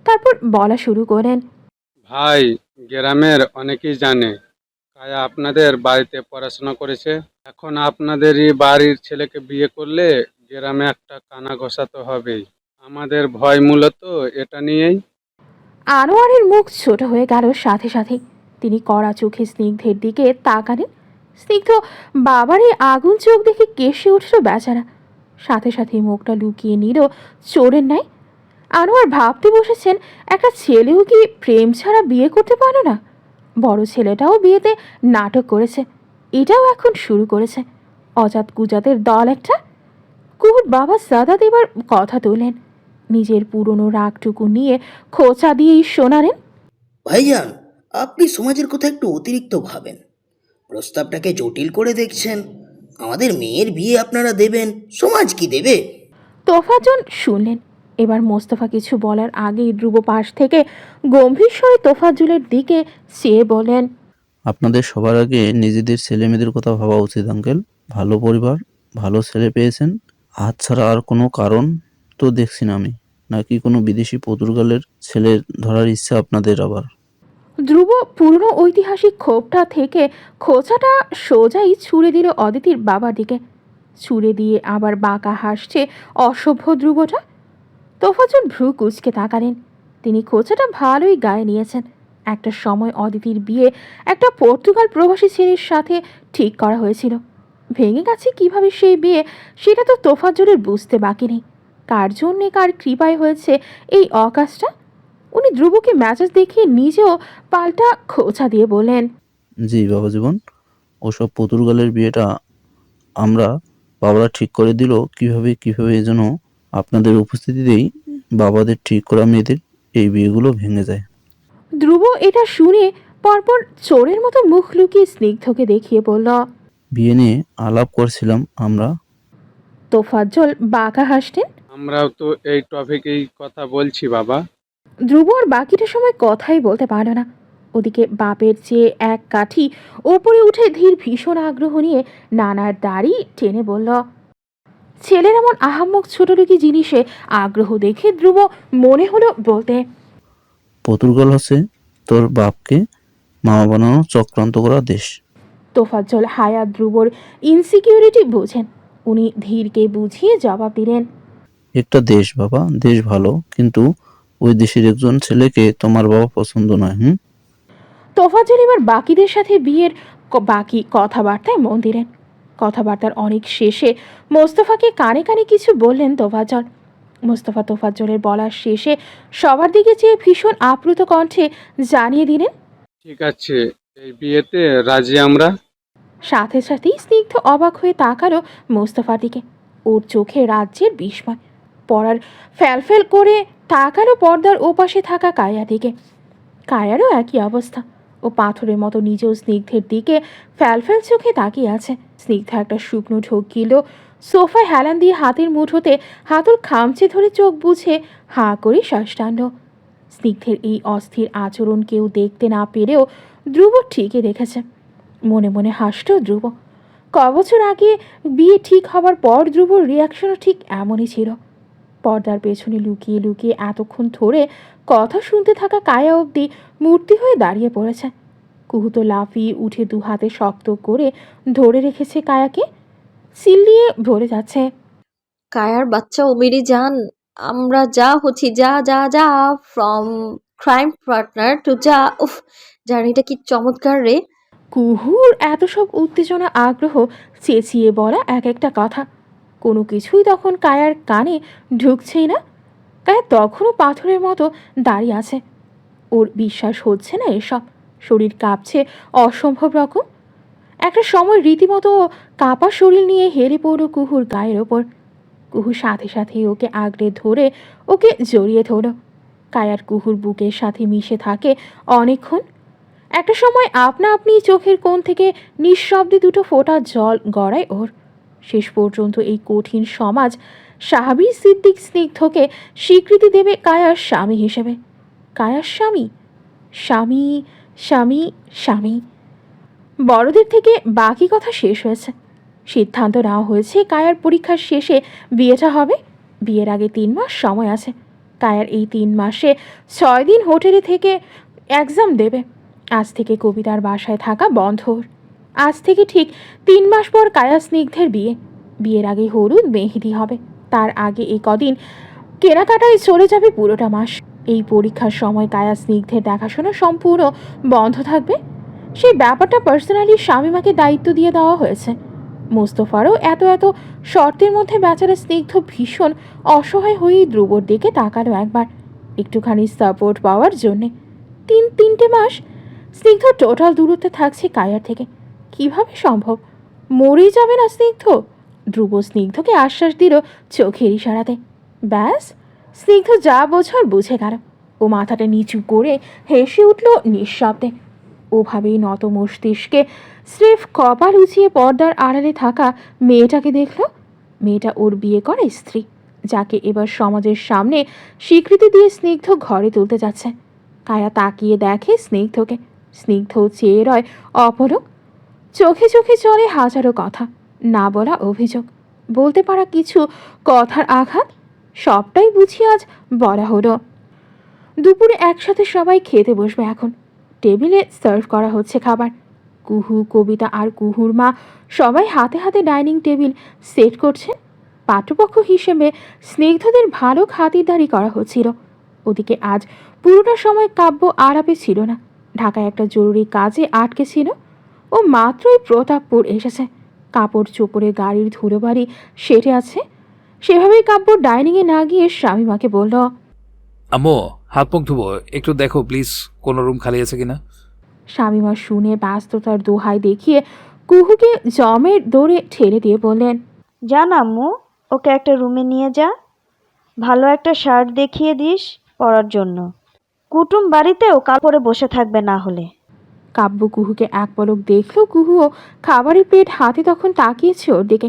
তারপর বলা শুরু করেন। ভাই, গ্রামের অনেকেই জানে কায়া আপনাদের বাড়িতে পড়াশোনা করেছে। এখন আপনাদেরই বাড়ির ছেলেকে বিয়ে করলে গ্রামে একটা কানা ঘষা তো হবেই। আমাদের ভয় মূলত এটা নিয়েই। আনোয়ারের মুখ ছোট হয়ে গেল সাথে সাথে। তিনি কড়া চোখে স্নিগ্ধের দিকে তাকালেন। স্নিগ্ধ বাবার এই আগুন চোখ দেখে কেসে উঠল বেচারা। সাথে সাথে মুখটা লুকিয়ে নিল চোরের ন্যায়। আনোয়ার ভাবতে বসেছেন, একটা ছেলেও কি প্রেম ছাড়া বিয়ে করতে পারে না? বড় ছেলেটাও বিয়েতে নাটক করেছে, এটাও এখন শুরু করেছে। অজাত কুজাতের দল একটা। কুহুর বাবা সাদাত এবার কথা তোলেন। নিজের পুরনো রাগটুকু নিয়ে খোঁচা দিয়েই শোনালেন। ভাইজান, আপনি সমাজের কথা একটু অতিরিক্ত ভাবেন। প্রস্তাবটাকে জটিল করে দেখছেন। আমাদের মেয়ের বিয়ে আপনারা দেবেন, সমাজ কি দেবে? তোফাজ্জল শুনলেন। এবার মোস্তফা কিছু বলার আগেই ধ্রুব পাশ থেকে গম্ভীর স্বরে তোফাজ্জলের দিকে চেয়ে বলেন। আপনাদের সবার আগে নিজেদের ছেলে মেয়েদের কথা ভাবা উচিত আঙ্কেল। ভালো পরিবার, ভালো ছেলে পেয়েছেন, হাত ছাড়া আর কোনো কারণ তো দেখছি না আমি। নাকি কোনো বিদেশি পর্তুগালের ছেলে ধরার ইচ্ছা আপনাদের আবার? ধ্রুব পুরনো ঐতিহাসিক ক্ষোভটা থেকে খোঁচাটা সোজাই ছুঁড়ে দিল অদিতির বাবার দিকে। ছুঁড়ে দিয়ে আবার বাঁকা হাসছে অসভ্য ধ্রুবটা। তোফাজ্জল ভ্রু কুঁচকে তাকালেন। তিনি খোঁচাটা ভালোই গায়ে নিয়েছেন। একটা সময় অদিতির বিয়ে একটা পর্তুগাল প্রবাসী ছেলের সাথে ঠিক করা হয়েছিল। ভেঙে গেছে কিভাবে সেই বিয়ে, সেটা তো তোফাজ্জলের বুঝতে বাকি নেই। কার জন্যে কার কৃপায় হয়েছে এই অকাজটা? উনি ধ্রুবকে মেজাজ দেখিয়ে নিজেও পাল্টা খোঁচা দিয়ে বলেন। জি বাবা জীবন, ওসব পর্তুগালের বিয়েটা আমরা বাবারা ঠিক করে দিল কিভাবে যেন আপনাদের উপস্থিতিতেই বাবাদের ঠিক করা মেয়েদের এই বিয়েগুলো ভেঙে যায়। ধ্রুব এটা শুনে পরপর চোরের মতো মুখ লুকিয়ে স্নিগ্ধকে দেখিয়ে বলল। বিয়ে নিয়ে আলাপ করছিলাম আমরা। তোফাজ্জল বাঁকা হাসতেন। আমরাও তো এই টপিকেই কথা বলছি বাবা। ধ্রুব আর বাকিটা সময় কথাই বলতে পারল না। ওদিকে বাপের চেয়ে এক কাঠি ওপরে উঠে ধীর ভীষণ আগ্রহ নিয়ে নানার দাড়ি টেনে বলল। ছেলের এমন আহাম্মক ছোটলুকি জিনিসে আগ্রহ দেখে ধ্রুব মনে হলো বলতে, পর্তুগাল হচ্ছে তোর বাপকে মামা বানানোর চক্রান্ত করা দেশ। তোফাজ্জল হায়াত ধ্রুবর ইনসিকিউরিটি বুঝেন। উনি ধীরকে বুঝিয়ে জবাব দিলেন, একটা দেশ বাবা, দেশ ভালো, কিন্তু ওই দেশের একজন ছেলেকে তোমার বাবা পছন্দ নয়। তোফাজ্জল এবার বাকিদের সাথে বিয়ের বাকি কথাবার্তায় মন দিলেন। কথাবার্তার অনেক শেষে মোস্তফাকে কানে কানে কিছু বললেন তোফাজ্জল। মোস্তফা তোফাজ্জলের বলার শেষে সবার দিকে চেয়ে ভীষণ আপ্লুত কণ্ঠে জানিয়ে দিলেন, ঠিক আছে, এই বিয়েতে রাজি আমরা। সাথে সাথেই স্নিগ্ধ অবাক হয়ে তাকালো মোস্তফার দিকে। ওর চোখে রাজ্যের বিস্ময়। পড়ার ফ্যালফেল করে তাকালো পর্দার ওপাশে থাকা কায়ার দিকে। কায়ারও একই অবস্থা। ও পাথরের মতো নিজেও স্নিগ্ধের দিকে ফ্যালফেল চোখে তাকিয়ে আছে। স্নিগ্ধ একটা শুকনো ঢোক গিল সোফায় হেলান দিয়ে হাতের মুঠোতে হাতল খামচে ধরে চোখ বুঝে হাঁ করে শ্বাস টানল। স্নিগ্ধের এই অস্থির আচরণ কেউ দেখতে না পেরেও ধ্রুব ঠিকই দেখেছে। মনে মনে হাসল ধ্রুব। কবছর আগে বিয়ে ঠিক হবার পর ধ্রুবর রিয়াকশনও ঠিক এমনই ছিল। পর্দার পেছনে লুকিয়ে লুকিয়ে এতক্ষণ ধরে কথা শুনতে থাকা কায়া অবধি মূর্তি হয়ে দাঁড়িয়ে পড়েছে। কুহুতো লাফিয়ে উঠে দু হাতে শক্ত করে ধরে রেখেছে কায়াকে। চিল্লিয়ে বলে যাচ্ছে, কায়ার বাচ্চা ও মেরি জান, আমরা যা হচ্ছি, যা যা যা, ফ্রম ক্রাইম পার্টনার টু যা। উফ, জার্নিটা কি চমৎকার রে। কুহুর এত সব উত্তেজনা আগ্রহ চেঁচিয়ে বলা এক একটা কথা, কোনো কিছুই তখন কায়ার কানে ঢুকছেই না। কায়া তখনও পাথরের মতো দাঁড়িয়ে আছে। ওর বিশ্বাস হচ্ছে না এসব। শরীর কাঁপছে অসম্ভব রকম। একটা সময় রীতিমতো কাঁপা শরীর নিয়ে হেরে পড়ল কুহুর গায়ের ওপর। কুহু সাথে সাথে ওকে আগড়ে ধরে ওকে জড়িয়ে ধরল। কায়ার কুহুর বুকের সাথে মিশে থাকে অনেকক্ষণ। একটা সময় আপনা আপনি চোখের কোণ থেকে নিঃশব্দে দুটো ফোঁটা জল গড়ায় ওর। শেষ পর্যন্ত এই কঠিন সমাজ সাহাবীর সিদ্দিক স্নিগ্ধকে স্বীকৃতি দেবে কায়ার স্বামী হিসেবে। কায়ার স্বামী, স্বামী, স্বামী, স্বামী। বড়দের থেকে বাকি কথা শেষ হয়েছে। সিদ্ধান্ত নেওয়া হয়েছে কায়ার পরীক্ষার শেষে বিয়েটা হবে। বিয়ের আগে 3 মাস সময় আছে। কায়ার এই 3 মাসে 6 দিন হোটেলে থেকে এক্সাম দেবে। আজ থেকে কবিতার বাসায় থাকা বন্ধ ওর। আজ থেকে ঠিক 3 মাস পর কায়া স্নিগ্ধের বিয়ে। বিয়ের আগে হলুদ মেহেদি হবে। তার আগে এই কদিন কেনাকাটায় চলে যাবে পুরোটা মাস। এই পরীক্ষার সময় কায়া স্নিগ্ধের দেখাশোনা সম্পূর্ণ বন্ধ থাকবে। সেই ব্যাপারটা পার্সোনালি শামিমাকে দায়িত্ব দিয়ে দেওয়া হয়েছে। মোস্তফারও এত শর্তের মধ্যে বেচারা স্নিগ্ধ ভীষণ অসহায় হয়েই ধ্রুবর দিকে তাকালো একবার, একটুখানি সাপোর্ট পাওয়ার জন্যে। 3 মাস স্নিগ্ধ টোটাল দূরত্বে থাকছে কায়ার থেকে। কিভাবে সম্ভব? মরেই যাবে না স্নিগ্ধ? ধ্রুব স্নিগ্ধকে আশ্বাস দিল চোখের ইশারাতে। ব্যাস, স্নিগ্ধ যা বোঝার বুঝে গেল। ও মাথাটা নিচু করে হেসে উঠল নিঃশব্দে। ওভাবেই নত মস্তিষ্কে স্রেফ কপাল উঁচিয়ে পর্দার আড়ালে থাকা মেয়েটাকে দেখল। মেয়েটা ওর বিয়ে করা স্ত্রী, যাকে এবার সমাজের সামনে স্বীকৃতি দিয়ে স্নিগ্ধ ঘরে তুলতে যাচ্ছে। কায়া তাকিয়ে দেখে স্নিগ্ধকে। স্নিগ্ধ চেয়ে রয় অপলক। চোখে চোখে চলে হাজারো কথা, না বলা অভিযোগ, বলতে পারা কিছু কথার আঘাত। সবটাই বুঝি আজ বলা হলো। দুপুরে একসাথে সবাই খেতে বসবে এখন। টেবিলে সার্ভ করা হচ্ছে খাবার। কুহু, কবিতা আর কুহুর মা সবাই হাতে হাতে ডাইনিং টেবিল সেট করছেন। পাত্রপক্ষ হিসেবে স্নিগ্ধদের ভালো খাতিরদারি করা হচ্ছিল। ওদিকে আজ পুরোটা সময় কাব্য আরাপে ছিল না। ঢাকায় একটা জরুরি কাজে আটকে ছিল। ও মাত্রই প্রতাপপুর এসেছে। কাপড় চোপড়ে গাড়ির ধুলোবাড়ি সেটে আছে। সেভাবেই কাব্য ডাইনিংয়ে না গিয়ে শামিমাকে বলল, আম্মু, হাত মুখ ধুবো, একটু দেখো প্লিজ কোনো রুম খালি আছে কিনা। শামিমা শুনে ব্যস্ততার দোহাই দেখিয়ে কুহুকে জমের দৌড়ে ঠেলে দিয়ে বললেন, যা না আম্মু, ওকে একটা রুমে নিয়ে যা। ভালো একটা শার্ট দেখিয়ে দিস পরার জন্য। কুটুম বাড়িতেও কাল পরে বসে থাকবে না হলে। কাব্য কুহুকে এক পলক দেখল। কুহুও খাবারের প্লেট হাতে তখন তাকিয়েছে ওর দিকে।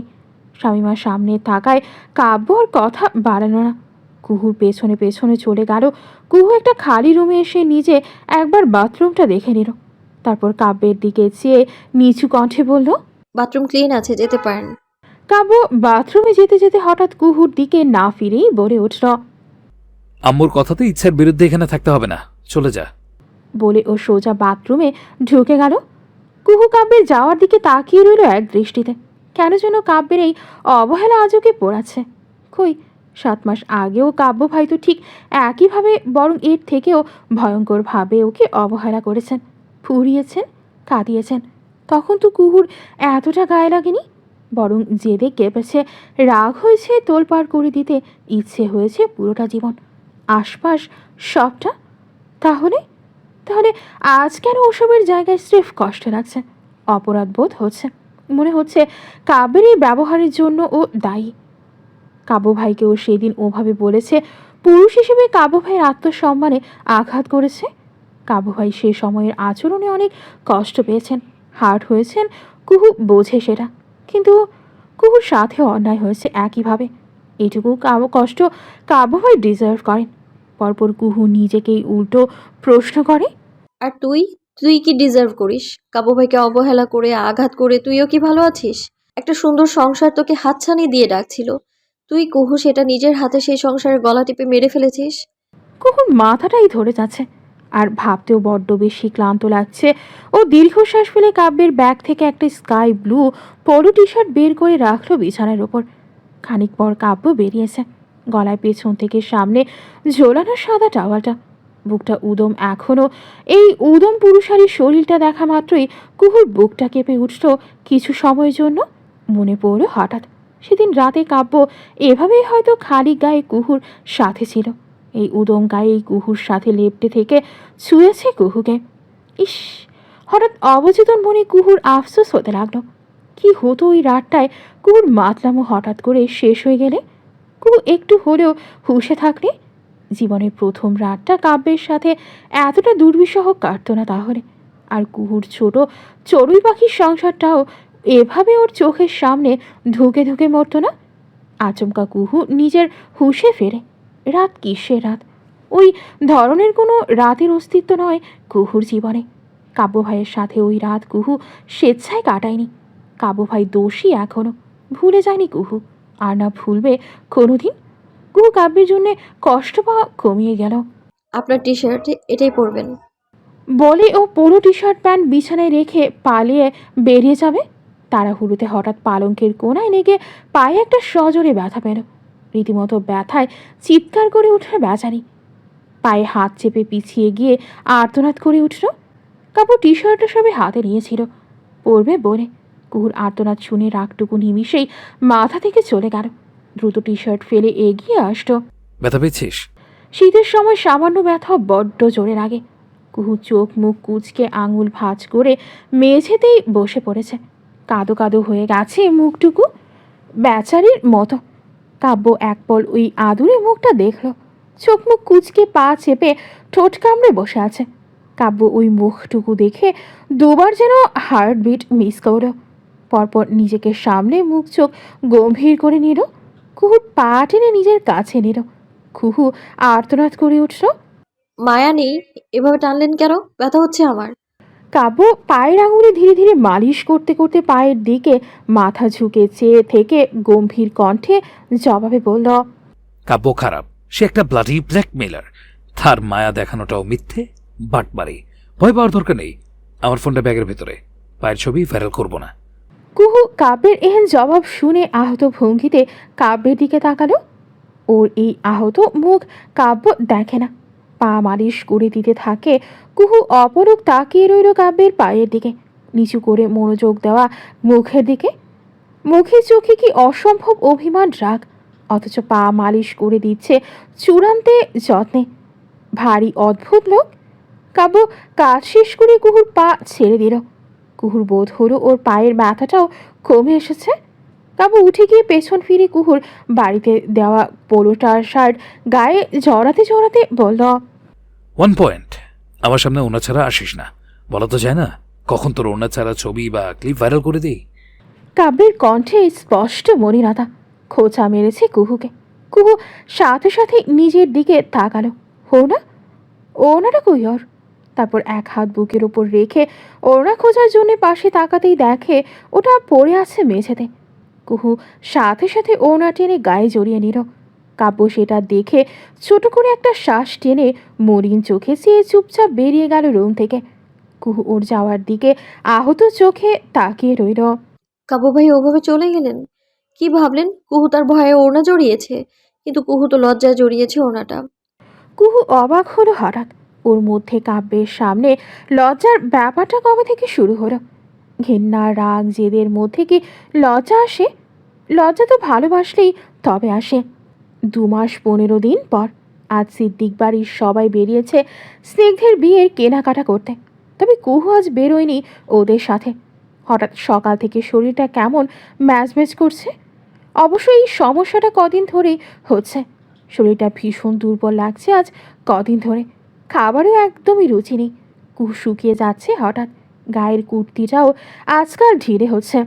শামিমার সামনে থাকায় কাব্য আর কথা বাড়ালো না। কুহুর পেছনে পেছনে চলে গেল। কুহু একটা খালি রুমে এসে নিজে একবার বাথরুমটা দেখে নিল। তারপর কাব্যের দিকে চেয়ে নিচু কণ্ঠে বলল, বাথরুম ক্লিন আছে, যেতে পারেন। কাব্য বাথরুমে যেতে যেতে হঠাৎ কুহুর দিকে না ফিরেই বলে উঠল, আম্মুর কথাতে ইচ্ছার বিরুদ্ধে এখানে থাকতে হবে না, চলে যা। বলে ও সোজা বাথরুমে ঢুকে গেল। কুহু কাব্যের যাওয়ার দিকে তাকিয়ে রইল এক দৃষ্টিতে। কেন যেন কাব্যের এই অবহেলা আজকে পোড়াচ্ছে। কই 7 মাস আগেও কাব্য ভাই তো ঠিক একইভাবে, বরং এর থেকেও ভয়ঙ্করভাবে ওকে অবহেলা করেছেন, ফুরিয়েছেন, কাঁদিয়েছেন। তখন তো কুহুর এতটা গায়ে লাগেনি, বরং জেদে কেঁপেছে, রাগ হয়েছে, তোলপাড় করে দিতে ইচ্ছে হয়েছে পুরোটা জীবন, আশপাশ সবটা। তাহলে তাহলে আজ কেন ওসবের জায়গায় স্রেফ কষ্ট লাগছে, অপরাধ বোধ হচ্ছে, মনে হচ্ছে কাব্যের এই ব্যবহারের জন্য ও দায়ী। কাব্য ভাইকেও সেদিন ওভাবে বলেছে, পুরুষ হিসেবে কাব্য ভাইয়ের আত্মসম্মানে আঘাত করেছে। কাব্য ভাই সে সময়ের আচরণে অনেক কষ্ট পেয়েছেন, হার্ট হয়েছেন, কুহু বোঝে সেটা। কিন্তু কুহুর সাথে অন্যায় হয়েছে একইভাবে। এটুকু কষ্ট কাব্য ভাই ডিজার্ভ করেন। পরপর কুহু নিজেকেই উল্টো প্রশ্ন করে, আর তুই তুই কি ডিজার্ভ করিস? কাবু ভাইকে অবহেলা করে আঘাত করে তুইও কি ভালো আছিস? একটা সুন্দর সংসার তোকে হাতছানি দিয়ে ডাকছিল, তুই কুহু সেটা নিজের হাতে সেই সংসারের গলা টিপে মেরে ফেলেছিস। কুহুর মাথাটাই ধরে যাচ্ছে, আর ভাবতেও বড্ড বেশি ক্লান্ত লাগছে। ও দীর্ঘশ্বাস ফেলে কাব্যের ব্যাগ থেকে একটা sky blue polo T shirt বের করে রাখলো বিছানার ওপর। খানিক পর কাব্য বেরিয়েছে, গলায় পেছন থেকে সামনে ঝোলানো সাদা টাওয়ালটা, বুকটা উদম এখনও। এই উদম পুরুষালী শরীরটা দেখা মাত্রই কুহুর বুকটা কেঁপে উঠল কিছু সময়ের জন্য। মনে পড়ল হঠাৎ সেদিন রাতে কাব্য এভাবেই হয়তো খালি গায়ে কুহুর সাথে ছিল। এই উদম গায়ে এই কুহুর সাথে লেপ্টে থেকে ছুঁয়েছে কুহুকে। ইস, হঠাৎ অবচেতন মনে কুহুর আফসোস হতে লাগলো। কি হতো ওই রাতটায় কুহুর মাতলামো হঠাৎ করে শেষ হয়ে গেলে, কুহু একটু হলেও হুঁশে থাকলে। জীবনের প্রথম রাতটা কাব্যের সাথে এতটা দুর্বিষহ কাটতো না তাহলে। আর কুহুর ছোট চড়ুই পাখির সংসারটাও এভাবে ওর চোখের সামনে ধুকে ধুকে মরতো না। আচমকা কুহু নিজের হুঁশে ফেরে। রাত কিসের রাত? ওই ধরনের কোনো রাতের অস্তিত্ব নয় কুহুর জীবনে। কাব্য ভাইয়ের সাথে ওই রাত কুহু স্বেচ্ছায় কাটায়নি। কাব্য ভাই দোষী এখনো, ভুলে যায়নি কুহু, আর না ভুলবে কোনোদিন। কুহু কাব্যের জন্যে কষ্ট পাওয়া কমিয়ে গেল। আপনার টি শার্ট এটাই পরবেন। বলে ও পোলো টি শার্ট প্যান্ট বিছানায় রেখে পালিয়ে বেরিয়ে যাবে। তাড়াহুড়োতে হঠাৎ পালঙ্কের কোণায় লেগে পায়ে একটা সজোরে ব্যথা পেল। রীতিমতো ব্যথায় চিৎকার করে উঠল বেচারি। পায়ে হাত চেপে পিছিয়ে গিয়ে আর্তনাদ করে উঠল। কাপড় টি শার্টটা সবে হাতে নিয়েছিল পরবে বলে। কুহুর আর্তনাদ শুনে রাগটুকু নিমিষেই মাথা থেকে চলে গেল। দ্রুত টি শার্ট ফেলে এগিয়ে আসলো। ব্যথা পেয়েছিস? শীতের সময় সামান্য ব্যথা বড্ড জোরে লাগে। কুহু চোখ মুখ কুঁচকে আঙুল ভাঁজ করে মেঝেতেই বসে পড়েছে। কাদো কাদো হয়ে গেছে মুখটুকু, বেচারির মতো। কাব্য একপল ওই আদুরে মুখটা দেখল, চোখ মুখ কুঁচকে পা চেপে ঠোঁট কামড়ে বসে আছে। কাব্য ওই মুখটুকু দেখে দুবার যেন হার্টবিট মিস করল। পরপর নিজেকে সামলে মুখ চোখ গম্ভীর করে নিল। কুহুর পা টেনে নিজের কাছে নিল। কুহু আর্তনাদ করে উঠল। মায়া নেই, এভাবে টানলেন কেন? ব্যথা হচ্ছে আমার। কাব্য পায়ের আঙুলে ধীরে ধীরে মালিশ করতে করতে পায়ের দিকে মাথা ঝুঁকে চেয়ে থেকে গম্ভীর কণ্ঠে জবাবে বলল, কাব্য খারাপ, সে একটা ব্লাডি ব্ল্যাকমেলার। তার মায়া দেখানোটাও মিথ্যে, বাটবাড়ি। ভয় পাওয়ার দরকার নেই। আমার ফোনটা ব্যাগের ভেতরে, পায়ের ছবি ভাইরাল করবো না। কুহু কাব্যের এহেন জবাব শুনে আহত ভঙ্গিতে কাব্যের দিকে তাকালো। ওর এই আহত মুখ কাব্য দেখে না। পা মালিশ করে দিতে থাকে। কুহু অপলক তাকিয়ে রইল কাব্যের পায়ের দিকে, নিচু করে মনোযোগ দেওয়া মুখের দিকে। মুখে চোখে কি অসম্ভব অভিমান রাগ, অথচ পা মালিশ করে দিচ্ছে চূড়ান্তে যত্নে। ভারী অদ্ভুত লোক। কাব্য কাজ শেষ করে কুহুর পা ছেড়ে দিল। কুহুর বোধ হলো ওর পায়ের ব্যথাটাও কমে এসেছে। কাব্য উঠে গিয়ে পেছন ফিরে কুহুর বাড়িতে দেওয়া পোলোটা শার্ট গায়ে জড়াতে জড়াতে বলল, 1 পয়েন্ট, আমার সামনে ওনা ছাড়া আসিস না। বলা তো যায় না কখন তোর ওনা ছাড়া ছবি বা ক্লিপ ভাইরাল করে দিই। কাব্যের কণ্ঠে স্পষ্ট মলিনতা। খোঁচা মেরেছে কুহুকে। কুহু সাথে সাথে নিজের দিকে তাকালো। ওনাটা কই ওর? তারপর এক হাত বুকের ওপর রেখে ওড়না খোঁজার জন্য পাশে তাকাতেই দেখে ওটা পড়ে আছে মেঝেতে। কুহু সাথে সাথে ওড়না টেনে গায়ে জড়িয়ে নিল। কাব্য সেটা দেখে ছোট করে একটা শ্বাস টেনে মলিন চোখে চেয়ে চুপচাপ বেরিয়ে গেল রুম থেকে। কুহু ওর যাওয়ার দিকে আহত চোখে তাকিয়ে রইল। কাবু ভাই ওভাবে চলে গেলেন? কি ভাবলেন? কুহু তার ভয়ে ওড়না জড়িয়েছে, কিন্তু কুহু তো লজ্জায় জড়িয়েছে ওড়নাটা। কুহু অবাক হলো হঠাৎ। ওর মধ্যে কাব্যের সামনে লজ্জার ব্যাপারটা কবে থেকে শুরু হলো? ঘেন্না, রাগ, জেদের মধ্যে কি লজ্জা আসে? লজ্জা তো ভালোবাসলেই তবে আসে। 2 মাস 15 দিন পর আজ সিদ্দিক বাড়ির সবাই বেরিয়েছে স্নিগ্ধের বিয়ের কেনাকাটা করতে, তবে কুহু আজ বেরোয়নি ওদের সাথে। হঠাৎ সকাল থেকে শরীরটা কেমন ম্যাজম্যাজ করছে। অবশ্য এই সমস্যাটা কদিন ধরেই হচ্ছে। শরীরটা ভীষণ দুর্বল লাগছে আজ কদিন ধরে। খাবারও একদমই রুচি নেই। কুহু শুকিয়ে যাচ্ছে হঠাৎ। গায়ের কুর্তিটাও আজকাল ঢিলে হচ্ছে।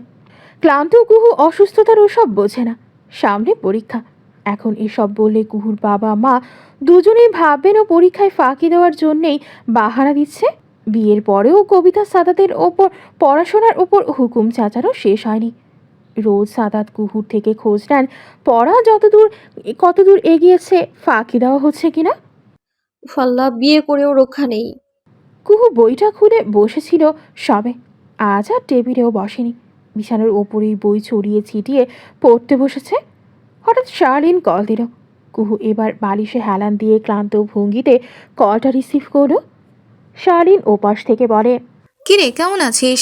ক্লান্ত কুহু অসুস্থতার ওসব বোঝে না। সামনে পরীক্ষা। এখন এসব বললে কুহুর বাবা মা দুজনেই ভাববেন ও পরীক্ষায় ফাঁকি দেওয়ার জন্যেই বাহানা দিচ্ছে। বিয়ের পরেও কবিতা সাদাতের ওপর পড়াশোনার ওপর হুকুম চাচারও শেষ হয়নি। রোজ সাদাত কুহুর থেকে খোঁজ নেন পড়া কতদূর এগিয়েছে, ফাঁকি দেওয়া হচ্ছে কিনা। ফাল্লা, বিয়ে করেও রক্ষা নেই। কুহু বইটা খুলে বসেছিল সবে, আজ আর টেবিলেও বসেনি। বিছানার ওপরেই বই ছড়িয়ে ছিটিয়ে পড়তে বসেছে। হঠাৎ শার্লিন কল দিল। কুহু এবার বালিশে হেলান দিয়ে ক্লান্ত ভঙ্গিতে কলটা রিসিভ করলো। শার্লিন ওপাশ থেকে বলে, কিরে, কেমন আছিস?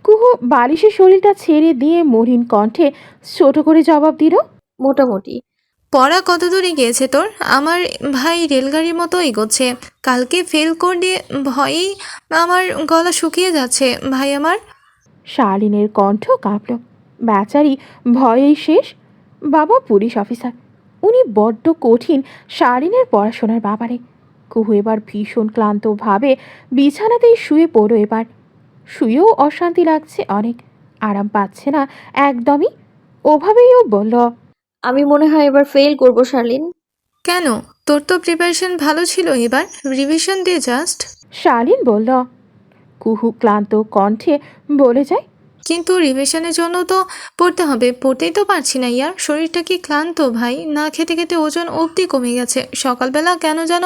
কুহু বালিশের শরীরটা ছেড়ে দিয়ে মলিন কণ্ঠে ছোট করে জবাব দিল, মোটামুটি। পড়া কত দূরে গিয়েছে তোর? আমার ভাই রেলগাড়ির মতো এগোচ্ছে। কালকে ফেল করলে ভয়েই আমার গলা শুকিয়ে যাচ্ছে ভাই আমার। শার্লিনের কণ্ঠ কাঁপল। বেচারি ভয়েই শেষ। বাবা পুলিশ অফিসার, উনি বড্ড কঠিন শার্লিনের পড়াশোনার ব্যাপারে। কুহু এবার ভীষণ ক্লান্তভাবে বিছানাতেই শুয়ে পড়ো। এবার শুয়েও অশান্তি লাগছে অনেক, আরাম পাচ্ছে না একদমই। ওভাবেই ও বলল, আমি মনে হয় এবার ফেল করবো শার্লিন। কেন? তোর তো প্রিপারেশন ভালো ছিল, এবার রিভিশন দে জাস্ট। শার্লিন বলল। কুহু ক্লান্ত কণ্ঠে বলে যায়, কিন্তু রিভিশনের জন্য তো পড়তে হবে, পড়তেই তো পারছি না ইয়ার। শরীরটা কি ক্লান্ত ভাই, না খেতে খেতে ওজন অবধি কমে গেছে। সকালবেলা কেন যেন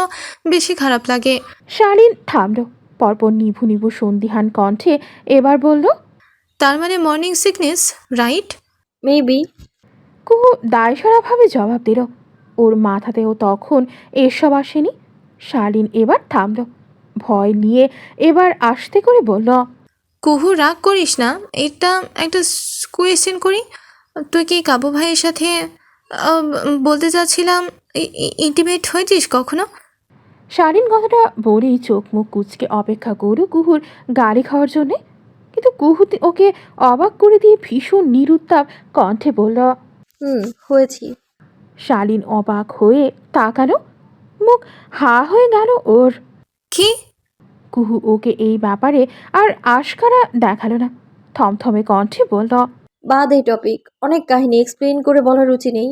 বেশি খারাপ লাগে। শার্লিন থামল। পরপর নিভু নিভু সন্দিহান কণ্ঠে এবার বলল, তার মানে মর্নিং সিকনেস, রাইট? মেবি। কুহু দায়সারাভাবে জবাব দিল। ওর মাথাতেও তখন এসব আসেনি। শার্লিন এবার থামল। ভয় নিয়ে এবার আস্তে করে বলল, কুহু, রাগ করিস না। এটা একটা কোয়েশ্চেন করি। তুই কি কাবু ভাইয়ের সাথে বলতে চাচ্ছিলাম, ইন্টিমেট হয়েছিস কখনো? শার্লিন কথাটা বলেই চোখ মুখ কুচকে অপেক্ষা করল কুহুর গালি খাওয়ার জন্যে। কিন্তু কুহু ওকে অবাক করে দিয়ে ভীষণ নিরুত্তাপ কণ্ঠে বলল, হয়েছি। শার্লিন অবাক হয়ে তাকালো। মুখ হা হয়ে গেল ওর। কি? কুহু ওকে এই ব্যাপারে আর আশকারা দেখালো না। থমথমে কণ্ঠে বলল, বাদ এই টপিক, অনেক কাহিনী এক্সপ্লেইন করে বলার রুচি নেই।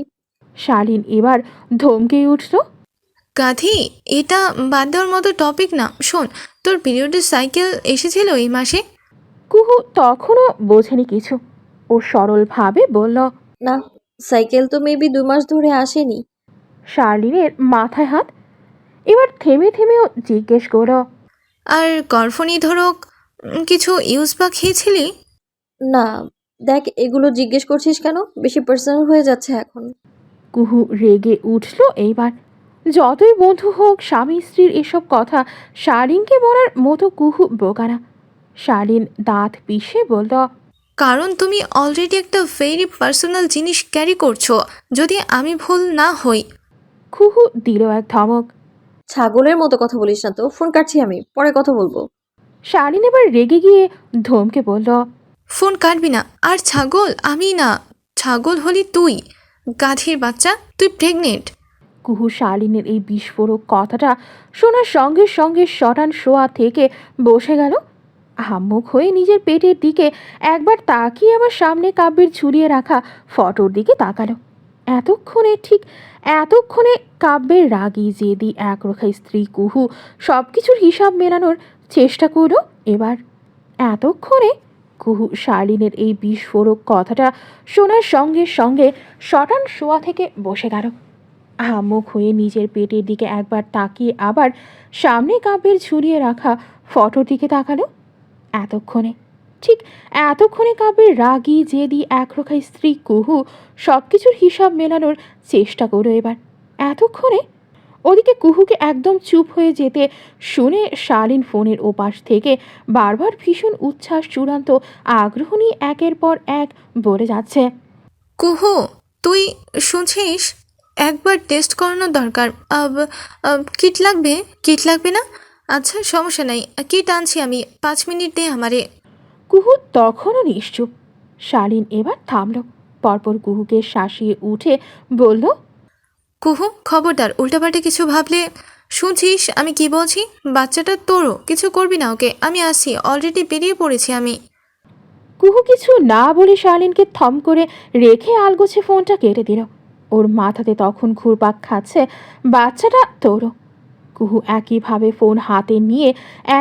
শার্লিন এবার ধমকে উঠল, গাধি, এটা বাদ দেওয়ার মতো টপিক না। শোন, তোর পিরিয়ডের সাইকেল এসেছিল এই মাসে? কুহু তখনও বোঝেনি কিছু। ও সরলভাবে বলল, না, সাইকেল তো মেবি 2 মাস ধরে আসেনি। শার্লিনের মাথায় হাত। এবার থেমে থেমেও জিজ্ঞেস করল, আর গর্ভনি ধরক কিছু ইউজ বা খেয়েছিলি? না, দেখ, এগুলো জিজ্ঞেস করছিস কেন? বেশি পার্সোনাল হয়ে যাচ্ছে এখন। কুহু রেগে উঠল এইবার। যতই বন্ধু হোক, স্বামী স্ত্রীর এসব কথা শার্লিনকে বলার মতো কুহু বোকা না। শার্লিন দাঁত পিষে বলল, কারণ তুমি অলরেডি একটা ভেরি পার্সোনাল জিনিস ক্যারি করছো, যদি আমি ভুল না হই। কুহু দিল এক ধমক। ছাগলের মতো কথা বলিস না তো, ফোন কাটছি আমি, পরে কথা বলবো। শার্লিন এবার রেগে গিয়ে ধমকে বলল, ফোন কাটবি না। আর ছাগল আমি না, ছাগল হলি তুই, গাধীর বাচ্চা, তুই প্রেগনেন্ট। কুহু শার্লিনের এই বিস্ফোরক কথাটা শোনার সঙ্গে সঙ্গে শটান শোয়া থেকে বসে গেল। হাম্মুখ হয়ে নিজের পেটের দিকে একবার তাকিয়ে আবার সামনে কাব্যের ঝুলিয়ে রাখা ফটোর দিকে তাকালো। এতক্ষণে কাব্যের রাগী জেদি একরোখা স্ত্রী কুহু সব কিছুর হিসাব মেলানোর চেষ্টা করলো। এবার এতক্ষণে কুহু শালিনের এই বিস্ফোরক কথাটা শোনার সঙ্গে সঙ্গে শটান শোয়া থেকে বসে গেল। হাম্মুখ হয়ে নিজের পেটের দিকে একবার তাকিয়ে আবার সামনে কাব্যের ঝুলিয়ে রাখা ফটোর দিকে তাকালো। ঠিক এতক্ষণে কাব্যের রাগী জেদি একরোখায় স্ত্রী কুহু সব কিছুর হিসাব মেলানোর চেষ্টা করো এবার। এতক্ষণে ওদিকে কুহুকে একদম চুপ হয়ে যেতে শুনে শালীন ফোনের ওপাশ থেকে বারবার ভীষণ উচ্ছ্বাস, চূড়ান্ত আগ্রহ নিয়ে একের পর এক বলে যাচ্ছে, কুহু তুই শুনছিস? একবার টেস্ট করানো দরকার। কিট লাগবে? কিট লাগবে না? আচ্ছা সমস্যা নাই, কিট আনছি আমি, 5 মিনিট দে আমারে। কুহু তখনও নিশ্চুপ। শালীন এবার থামল, পরপর কুহুকে শাসিয়ে উঠে বলল, কুহু খবরদার উল্টাপাল্টা কিছু ভাবলে। শুনছিস আমি কি বলছি? বাচ্চাটা তোরও, কিছু করবি না ওকে। আমি আসছি, অলরেডি বেরিয়ে পড়েছি আমি। কুহু কিছু না বলে শালীনকে থম করে রেখে আলগোছে ফোনটা কেটে দিল। ওর মাথাতে তখন ঘুরপাক খাচ্ছে বাচ্চাটা তোরও। কুহু একইভাবে ফোন হাতে নিয়ে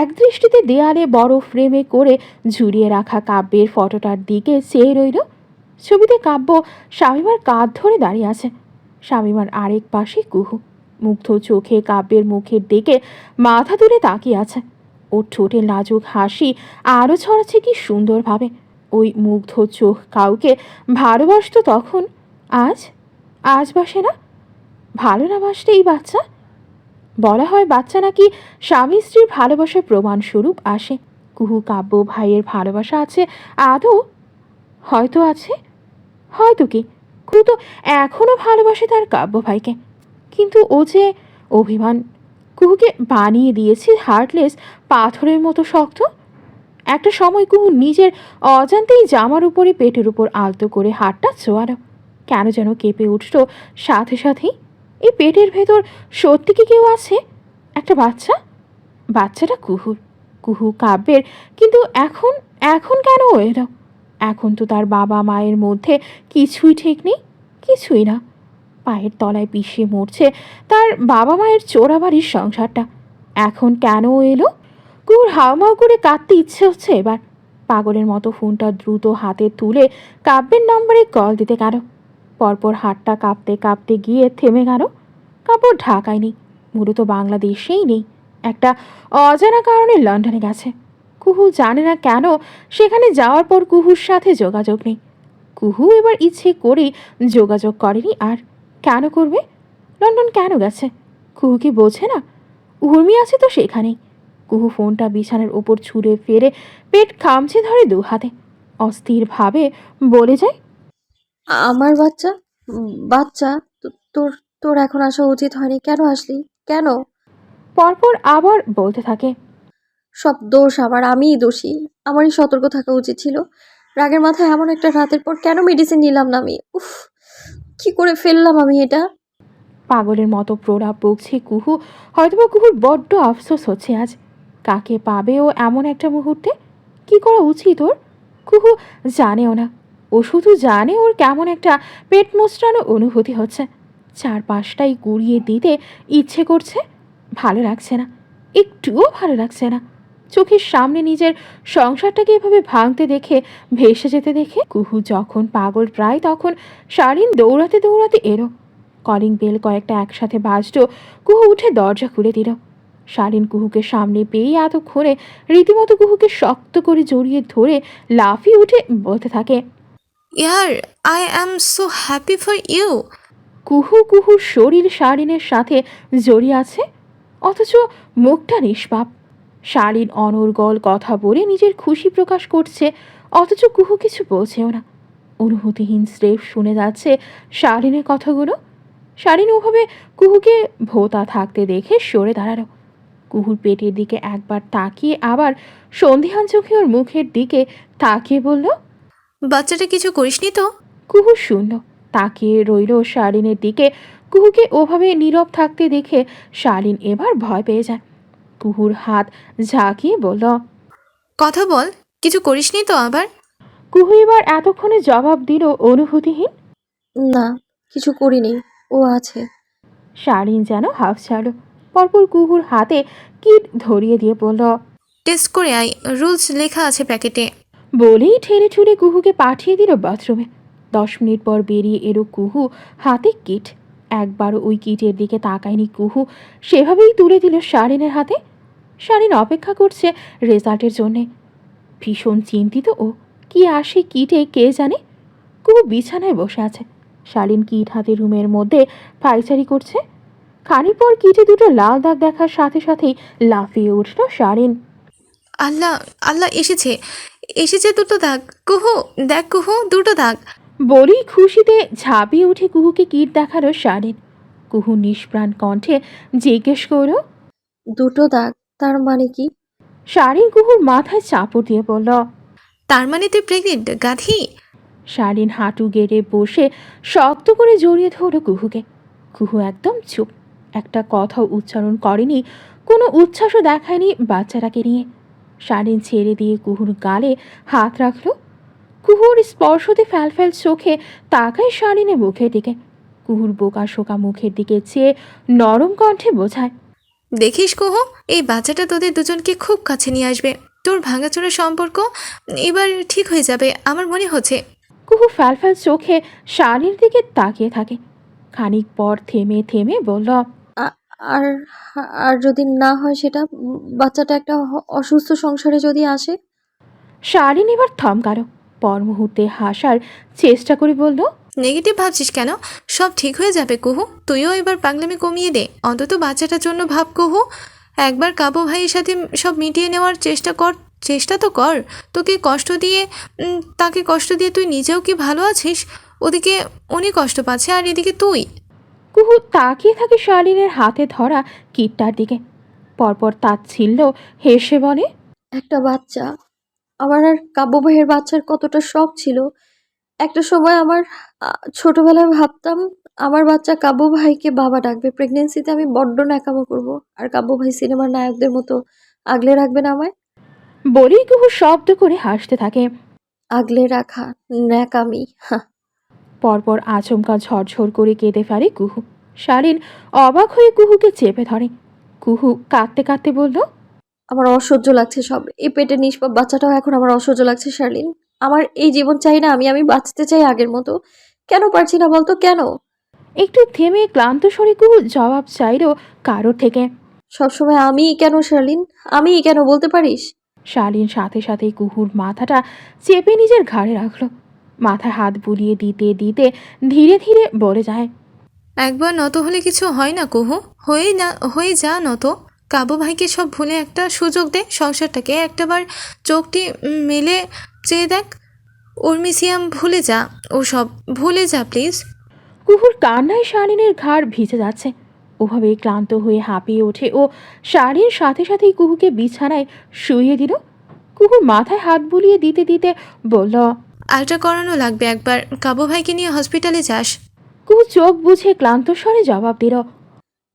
একদৃষ্টিতে দেয়ালে বড় ফ্রেমে করে ঝুলিয়ে রাখা কাব্যের ফটোটার দিকে চেয়ে রইল। ছবিতে কাব্য শামীমার কাঁধ ধরে দাঁড়িয়ে আছে, শামীমার আরেক পাশে কুহু মুগ্ধ চোখে কাব্যের মুখের দিকে মাথা তুলে তাকিয়ে আছে। ওর ঠোঁটে লাজুক হাসি আরও ছড়াচ্ছে কি সুন্দরভাবে। ওই মুগ্ধ চোখ কাউকে ভালোবাসত তখন, আজ বাসে না। ভালো না বাসলে এই বাচ্চা? বলা হয় বাচ্চা নাকি স্বামী স্ত্রীর ভালোবাসার প্রমাণস্বরূপ আসে। কুহু কাব্য ভাইয়ের ভালোবাসা আছে আদৌ? হয়তো আছে, হয়তো কি কুহু তো এখনও ভালোবাসে তার কাব্য ভাইকে। কিন্তু ও যে অভিমান কুহুকে বানিয়ে দিয়েছে হার্টলেস, পাথরের মতো শক্ত। একটা সময় কুহু নিজের অজান্তেই জামার উপরে পেটের উপর আলতো করে হাতটা ছোঁয়ালো। কেন যেন কেঁপে উঠল সাথে সাথেই। এই পেটের ভেতর সত্যি কি কেউ আছে? একটা বাচ্চাটা কুহু কাব্যের। কিন্তু এখন কেন ও এলো? এখন তো তার বাবা মায়ের মধ্যে কিছুই ঠিক নেই, কিছুই না। পায়ের তলায় পিষে মরছে তার বাবা মায়ের চোরাবাড়ির সংসারটা। এখন কেন ও এলো? কুহুর হাউমাউ করে কাঁদতে ইচ্ছে হচ্ছে এবার। পাগলের মতো ফোনটা দ্রুত হাতে তুলে কাব্যের নম্বরে কল দিতে গেল। পরপর হাতটা কাঁপতে কাঁপতে গিয়ে থেমে গেল। কাব্য ঢাকায় নেই, মূলত বাংলাদেশেই নেই, একটা অজানা কারণে লন্ডনে গেছে। কুহু জানে না কেন সেখানে যাওয়ার পর কুহুর সাথে যোগাযোগ নেই। কুহু এবার ইচ্ছে করেই যোগাযোগ করেনি। আর কেন করবে? লন্ডন কেন গেছে? কুহু কি বোঝে না? উর্মি আছে তো সেখানেই। কুহু ফোনটা বিছানার ওপর ছুঁড়ে ফেলে পেট খামচে ধরে দু হাতে, অস্থিরভাবে বলে যায়, আমার বাচ্চা, বাচ্চা তোর তোর এখন আসা উচিত হয়নি। কেন আসলি? কেন? পরপর আবার বলতে থাকে, সব দোষ আমার, আমিই দোষী। আমারই সতর্ক থাকা উচিত ছিল। রাগের মাথায় এমন একটা রাতের পর কেন মেডিসিন নিলাম না আমি? উফ, কি করে ফেললাম আমি এটা? পাগলের মতো প্রলাপ বকছে কুহু। হয়তোবা কুহুর বড্ড আফসোস হচ্ছে আজ। কাকে পাবে ও এমন একটা মুহূর্তে? কি করা উচিত ওর? কুহু জানেও না। ও শুধু জানে ওর কেমন একটা পেট মোচড়ানো অনুভূতি হচ্ছে। চারপাশটাই গুড়িয়ে দিতে ইচ্ছে করছে। ভালো লাগছে না, একটুও ভালো লাগছে না। চোখের সামনে নিজের সংসারটাকে এভাবে ভাঙতে দেখে, ভেসে যেতে দেখে কুহু যখন পাগল প্রায়, তখন শালীন দৌড়াতে দৌড়াতে এলো। কলিং বেল কয়েকটা একসাথে বাজলো। কুহু উঠে দরজা খুলে দিল। শালীন কুহুকে সামনে পেয়ে এতক্ষণে রীতিমতো কুহুকে শক্ত করে জড়িয়ে ধরে লাফিয়ে উঠে বলতে থাকে, ইয়ার I am so happy for you. কুহুর শরীর শালীনের সাথে জড়িয়ে আছে, অথচ মুখটা নিষ্পাপ। শালীন অনর্গল কথা বলে নিজের খুশি প্রকাশ করছে, অথচ কুহু কিছু বলছেও না। অনুভূতিহীন স্রেফ শুনে যাচ্ছে শালীনের কথাগুলো। শালীন ওভাবে কুহুকে ভোতা থাকতে দেখে সরে দাঁড়ালো। কুহুর পেটের দিকে একবার তাকিয়ে আবার সন্ধিহান চোখে ওর মুখের দিকে তাকিয়ে বলল, বাচ্চাটা কিছু করিসনি তো? কুহু শূন্য তাকিয়ে রইল শালীনের দিকে। কুহুকে ওভাবে নীরব থাকতে দেখে শালীন এবার ভয় পেয়ে যায়। কুহুর হাত ঝাঁকিয়ে বলল, কথা বল, কিছু করিসনি তো আবার? কুহু এবার এতক্ষণে জবাব দিল অনুভূতিহীন, না, কিছু করিনি, ও আছে। শালীন যেন হাফ ছাড়ল। পরপর কুহুর হাতে কিট ধরিয়ে দিয়ে বলল, টেস্ট করে আয়, রুলস লেখা আছে প্যাকেটে। বলেই ঠেলে ঠুলে কুহুকে পাঠিয়ে দিল বাথরুমে। 10 মিনিট পর বেরিয়ে এলো কুহু, হাতে কিট। একবারও ওই কিটের দিকে তাকায়নি কুহু, সেভাবেই তুলে দিল শারিনের হাতে। শারিন অপেক্ষা করছে রেজাল্টের জন্যে। ভীষণ চিন্তিত ও, কি আসে কিটে কে জানে। কুহু বিছানায় বসে আছে, শালিন কিট হাতে রুমের মধ্যে পায়চারি করছে। খানিক পর কিটে দুটো লাল দাগ দেখার সাথে সাথেই লাফিয়ে উঠল শারিন। আল্লাহ আল্লাহ, এসেছে এসেছে দুটো দাগ। কুহু দেখ কুহু, দুটো দাগ। বলেই খুশিতে ঝাঁপিয়ে উঠে কুহুকে কিট দেখালো শারিন। কুহু নিষ্প্রাণ কণ্ঠে জিজ্ঞেস করল, দুটো দাগ তার মানে কি? শারিন কুহুর মাথায় চাপড় দিয়ে বলল। তার মানে তুই প্রেগনেন্ট, গাধি। শারিন হাঁটু গেড়ে বসে শক্ত করে জড়িয়ে ধরল কুহুকে। কুহু একদম চুপ, একটা কথাও উচ্চারণ করেনি, কোনো উচ্ছ্বাসও দেখায়নি বাচ্চাটাকে নিয়ে। শারিন ছেড়ে দিয়ে কুহুর গালে হাত রাখল। কুহুর স্পর্শতে ফ্যালফ্যাল চোখে তাকায় শারিনের মুখের দিকে। কুহুর বোকা শোকা মুখের দিকে চেয়ে নরম কণ্ঠে বোঝায়, দেখিস কুহু, এই বাচ্চাটা তোদের দুজনকে খুব কাছে নিয়ে আসবে। তোর ভাঙাচোরা সম্পর্ক এবার ঠিক হয়ে যাবে আমার মনে হচ্ছে। কুহু ফ্যালফ্যাল চোখে শালির দিকে তাকিয়ে থাকে। খানিক পর থেমে থেমে বলল, আর আর যদি না হয় সেটা, বাচ্চাটা একটা অসুস্থ সংসারে যদি আসে? শালিন এবার থমকালো, পর মুহূর্তে হাসার চেষ্টা করে বলল, নেগেটিভ ভাবছিস কেন? সব ঠিক হয়ে যাবে কুহু, তুইও এবার পাগলামি কমিয়ে দে, অন্তত বাচ্চাটার জন্য ভাব কুহু। একবার কাবু ভাইয়ের সাথে সব মিটিয়ে নেওয়ার চেষ্টা তো কর। তোকে কষ্ট দিয়ে তাকে কষ্ট দিয়ে তুই নিজেও কি ভালো আছিস? ওদিকে উনি কষ্ট পাচ্ছে আর এদিকে তুই। কুহু তাকিয়ে থাকে শালিনের হাতে ধরা কিটটার দিকে। পরপর তাচ্ছিল্য হেসে বলে, একটা বাচ্চা, আমার আর কাব্য ভাইয়ের বাচ্চার কতটা শখ ছিল। একটা সময় আমার ছোটবেলায় ভাবতাম আমার বাচ্চা কাব্য ভাইকে বাবা ডাকবে, প্রেগনেন্সিতে আমি বড্ড ন্যাকামো করব, আর কাব্য ভাই সিনেমার নায়কদের মতো আগলে রাখবে না আমায়। বলেই কুহু শব্দ করে হাসতে থাকে। আগলে রাখা ন্যাকামি, হ্যাঁ। পরপর আচমকা ঝরঝর করে কেঁদে ফেলে কুহু। শালিন অবাক হয়ে কুহুকে চেপে ধরে। কুহু কাঁদতে কাঁদতে বলল, আমার অসহ্য লাগছে সব। এই পেটে নিষ্পাপ বাচ্চাটাও এখন আমার অসহ্য লাগছে শার্লিন। আমার এই জীবন চাই না, আমি বাঁচতে চাই আগের মতো। কেন পারছি না বলতো, কেন? একটু থেমে ক্লান্ত স্বরে কুহু জবাব চাইল কারোর থেকে। সবসময় আমিই কেন শার্লিন, আমিই কেন, বলতে পারিস? শালিন সাথে সাথে কুহুর মাথাটা চেপে নিজের ঘাড়ে রাখল। মাথায় হাত বুলিয়ে দিতে দিতে ধীরে ধীরে বলে যায়, একবার নত হলে কিছু হয় না কুহু, হয়ে যা নত। কাবু ভাইকে সব ভুলে একটা সুযোগ দে সংসারটাকে, একটাবার চোখটি মেলে চেয়ে দেখ। উর্মিসিয়াম ভুলে যা, ও সব ভুলে যা প্লিজ। কুহুর কান্নায় শালিনের ঘাড় ভিজে যাচ্ছে। ওভাবে ক্লান্ত হয়ে হাঁপিয়ে ওঠে ও শালির সাথে সাথেই কুহুকে বিছানায় শুইয়ে দিল। কুহুর মাথায় হাত বুলিয়ে দিতে দিতে বলল, আলট্রা করানো লাগবে একবার, কাবু ভাইকে নিয়ে হসপিটালে যাস। কুহু চোখ বুঝে ক্লান্ত স্বরে জবাব দিল।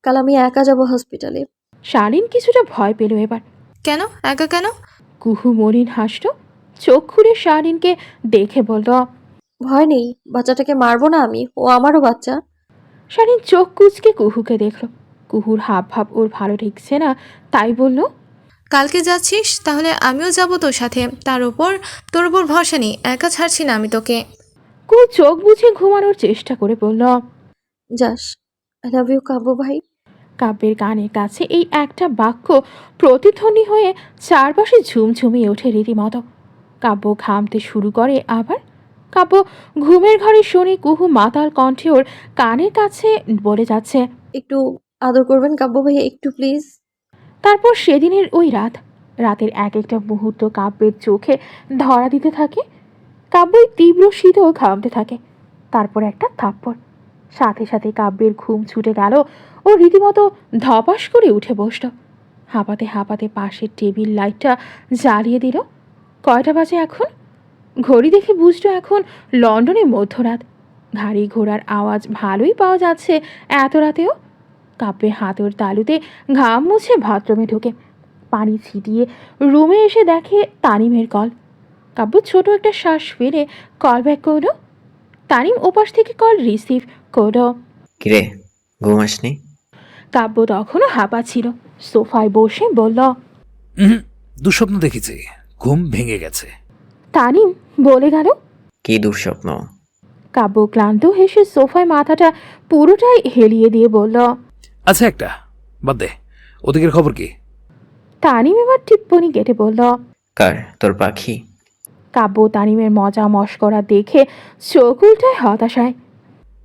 কাল আমি একা যাব হসপিটালে। শালিন কিছুটা ভয় পেল এবার। কেন একা কেন? কুহু মলিন হাসল, চোখ খুলে শালিনকে দেখে বলল, ভয় নেই, বাচ্চাটাকে মারবো না আমি, ও আমারও বাচ্চা। শালিন চোখ কুচকে কুহুকে দেখল। কুহুর হাব ভাব ওর ভালো ঠেকছে না, তাই বলল, কালকে যাচ্ছিস তাহলে আমিও যাব তোর সাথে। তোর ওপর ভরসা নেই, একা ছাড়ছি না আমি তোকে। কুহু চোখ বুঝে ঘুমানোর চেষ্টা করে বলল, যাস। আই লাভ ইউ কাব্য ভাই। কাব্যের কানের কাছে এই একটা বাক্য প্রতিধ্বনি হয়ে চারপাশে ঝুমঝুমিয়ে ওঠে রীতিমতো। কাব্য ঘামতে শুরু করে আবার। কাব্য ঘুমের ঘরে শুনে কুহু মাতাল কণ্ঠে ওর কানের কাছে বলে যাচ্ছে, একটু আদর করবেন কাব্য ভাই, একটু প্লিজ। তারপর সেদিনের ওই রাতের এক একটা মুহূর্ত কাব্যের চোখে ধরা দিতে থাকে। কাব্যই তীব্র শীতেও ঘামতে থাকে। তারপর একটা থাপ্পড়, সাথে সাথে কাব্যের ঘুম ছুটে গেল। ও রীতিমতো ধপাস করে উঠে বসল। হাঁপাতে হাঁপাতে পাশের টেবিল লাইটটা জ্বালিয়ে দিল। কয়টা বাজে এখন? ঘড়ি দেখে বুঝলো এখন লন্ডনে মধ্যরাত। গাড়ি ঘোড়ার আওয়াজ ভালোই পাওয়া যাচ্ছে এত রাতেও। কাব্যের হাতের তালুতে ঘাম মুছে বাথরুমে ঢুকে পানি ছিটিয়ে রুমে এসে দেখে তানিমের কল। কাব্য ছোট একটা শ্বাস ফেলে কল ব্যাক করলো। তানিম ওপাশ থেকে কল রিসিভ করলো। কিরে, ঘুম আসনি? কাব্য তখনও হাঁপা ছিল, সোফায় বসে বলল, দুঃস্বপ্ন দেখেছি, ঘুম ভেঙে গেছে। তানিম বলে গেল। কি দুঃস্বপ্ন? কাব্য ক্লান্ত হেসে সোফায় মাথাটা পুরোটাই হেলিয়ে দিয়ে বলল। আচ্ছা একটা বাদ দে, ওদিকের খবর কি? তানিম এবার টিপ্পনি কেটে বলল। কার? তোর পাখি? কাব্য তানিমের মজা মস্করা দেখে চোখ উল্টায় হতাশায়।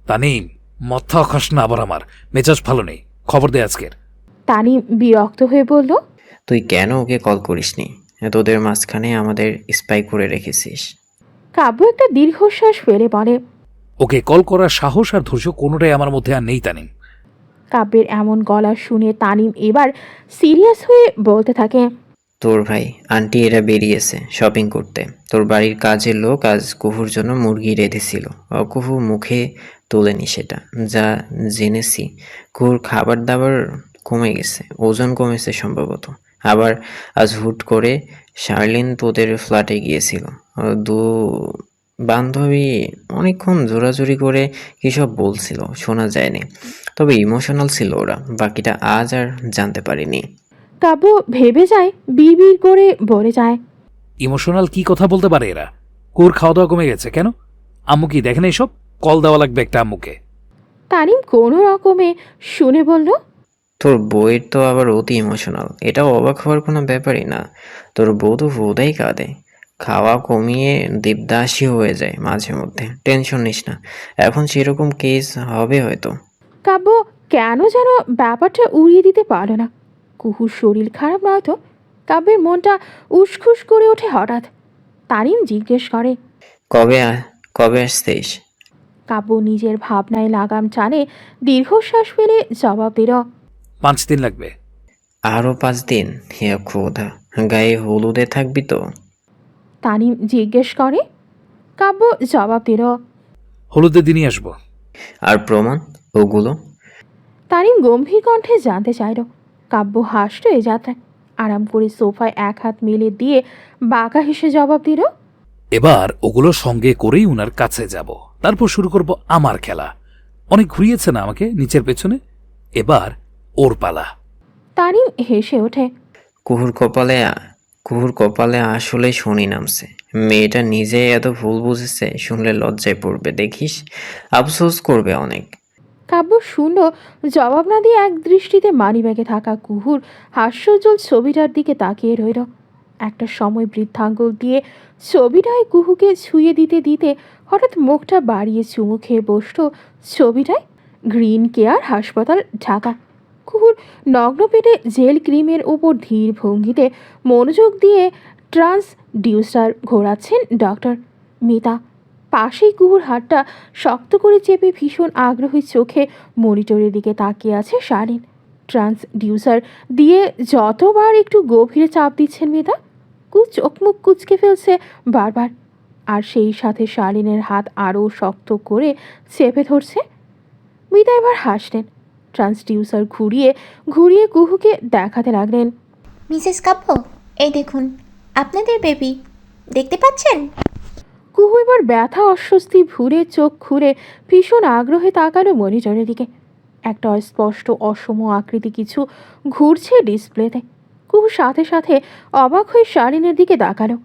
তানিম, মাথা খাস না আবার, আমার মেজাজ ভালো নেই, খবর দে আজকের। তানিম বিরক্ত হয়ে বলল। তুই কেন ওকে কল করিসনি? তোদের মাঝখানে আমাদের স্পাই করে রেখেছিস। কাব্য একটা দীর্ঘশ্বাস ফেলে বলে। ওকে কল করার সাহস আর ধৈর্য কোনোটাই আমার মধ্যে আর নেই তানিম। কাব্যের এমন গলা শুনে তানিম এবার সিরিয়াস হয়ে বলতে থাকে। তোর ভাই আন্টি এরা বেরিয়েছে শপিং করতে। তোর বাড়ির কাজের লোক আজ কুহুর জন্য মুরগি রেঁধেছিল। কুহু মুখে তোলেনি সেটা। যা জেনেছি, কুহুর খাবার দাবার কমে গেছে, ওজন কমেছে সম্ভবত। আবার আজ হুট করে শার্লিন তোদের ফ্ল্যাটে গিয়েছিল। দু বান্ধবী অনেকক্ষণ জোরাজুরি করে কিসব বলছিল, শোনা যায়নি, তবে ইমোশনাল ছিল ওরা। বাকিটা আজ আর জানতে পারিনি। কাব্য ভেবে যায়, বিড়বিড় করে বলে যায়। ইমোশনাল কি কথা বলতে পারে এরা? কুর খাওয়া দাওয়া কমে গেছে কেন? আম্মু কি দেখেন এসব? কল দেওয়া লাগবে একটা আম্মুকে। তানিম কোনো রকমে শুনে বলল। তোর বউয়ের তো আবার অতি ইমোশনাল, এটাও অবাক হওয়ার কোনো ব্যাপারই না। তোর বউ তো হুদাই কাঁদে, খাওয়া কমিয়ে দেবদাসী হয়ে যায় মাঝে মধ্যে। টেনশন নিস না, এখন সেরকম কেস হবে হয়তো। কাব্য কেন যেন ব্যাপারটা উড়িয়ে দিতে পারল না। কুহুর শরীর খারাপ নয়তো? কাব্যের মনটা উসখুস করে ওঠে হঠাৎ। তানিম জিজ্ঞেস করে। কবে আসছিস? কাব্য নিজের ভাবনায় লাগাম টানে দীর্ঘশ্বাস ফেলে জবাব দিল। 5 দিন লাগবে। আরো 5 দিন? হে খোদা, গায়ে হলুদে থাকবি তো? তানিম জিজ্ঞেস করে। কাব্য জবাব দিল। হলুদের দিনই আসবো। আর প্রমাণ ওগুলো? তানিম গম্ভীর কণ্ঠে জানতে চাইল। কাব্য হাসল এ যাত্রায়। আরাম করে সোফায় এক হাত মেলে দিয়ে বাঁকা হেসে জবাব দিল। এবার ওগুলো সঙ্গে করেই উনার কাছে যাব, তারপর শুরু করব আমার খেলা। অনেক ঘুরিয়েছে না আমাকে নিচের পেছনে, এবার ওর পালা। তানিম হেসে ওঠে। কুহুর কপালে আসলে শনি নামছে। মেয়েটা নিজেই এত ভুল বুঝেছে, শুনলে লজ্জায় পড়বে, দেখিস আফসোস করবে অনেক। কাব্য শূন্য জবাব না দিয়ে এক দৃষ্টিতে মানিব্যাগে থাকা কুহুর হাস্যোজ্জ্বল ছবিটার দিকে তাকিয়ে রইল। একটা সময় বৃদ্ধাঙ্গুল দিয়ে ছবিটায় কুহুকে ছুঁয়ে দিতে দিতে হঠাৎ মুখটা বাড়িয়ে চুমু খেয়ে বসল ছবিটায়। গ্রিন কেয়ার হাসপাতাল, ঢাকা। কুহুর নগ্ন পেটে জেল ক্রিমের ওপর ধীর ভঙ্গিতে মনোযোগ দিয়ে ট্রান্সডিউসার ঘোরাচ্ছেন ডক্টর মিতা। পাশেই কুহুর হাতটা শক্ত করে চেপে ভীষণ আগ্রহী চোখে মনিটরের দিকে তাকিয়ে আছে শালীন। ট্রান্সডিউসার দিয়ে যতবার একটু গভীরে চাপ দিচ্ছেন মিতা, চোখ মুখ কুচকে ফেলছে বারবার। আর সেই সাথে শালীনের হাত আরও শক্ত করে চেপে ধরছে। মিতা এবার হাসলেন। ট্রান্সডিউসার ঘুরিয়ে ঘুরিয়ে কুহুকে দেখাতে লাগলেন। মিসেস কাব্য, এই দেখুন আপনাদের বেবি, দেখতে পাচ্ছেন? কুহু এবার ব্যথা অস্বস্তি ভুলে চোখ খুলে ভীষণ আগ্রহে তাকালো মনিটরের দিকে। একটা অস্পষ্ট অসম আকৃতি কিছু ঘুরছে ডিসপ্লেতে। কুহু সাথে সাথে অবাক হয়ে শালীনের দিকে তাকালো।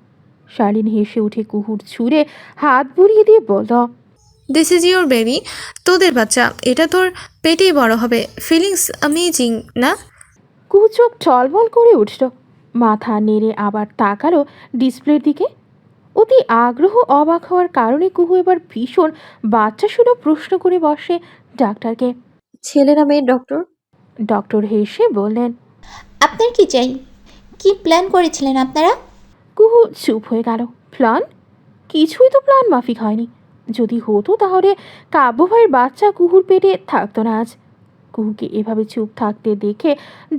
শালীন হেসে উঠে কুহুর ছুঁড়ে হাত বুলিয়ে দিয়ে বলল। দিস ইজ ইউর বেবি, তোদের বাচ্চা, এটা তোর পেটেই বড় হবে। ফিলিংস অ্যামেজিং না? কুহু চোখ টলমল করে উঠল, মাথা নেড়ে আবার তাকালো ডিসপ্লের দিকে। অতি আগ্রহ অবাক হওয়ার কারণে কুহু এবার ভীষণ বাচ্চা সুলভ প্রশ্ন করে বসে ডাক্তারকে। ছেলে না মেয়ে ডক্টর? ডক্টর হেসে বললেন। আপনার কি চাই? কি প্ল্যান করেছিলেন আপনারা? কুহু চুপ হয়ে গেল। প্ল্যান? কিছুই তো প্ল্যান মাফিক হয়নি। যদি হতো তাহলে কাব্য ভাইয়ের বাচ্চা কুহুর পেটে থাকতো না আজ। কুহুকে এভাবে চুপ থাকতে দেখে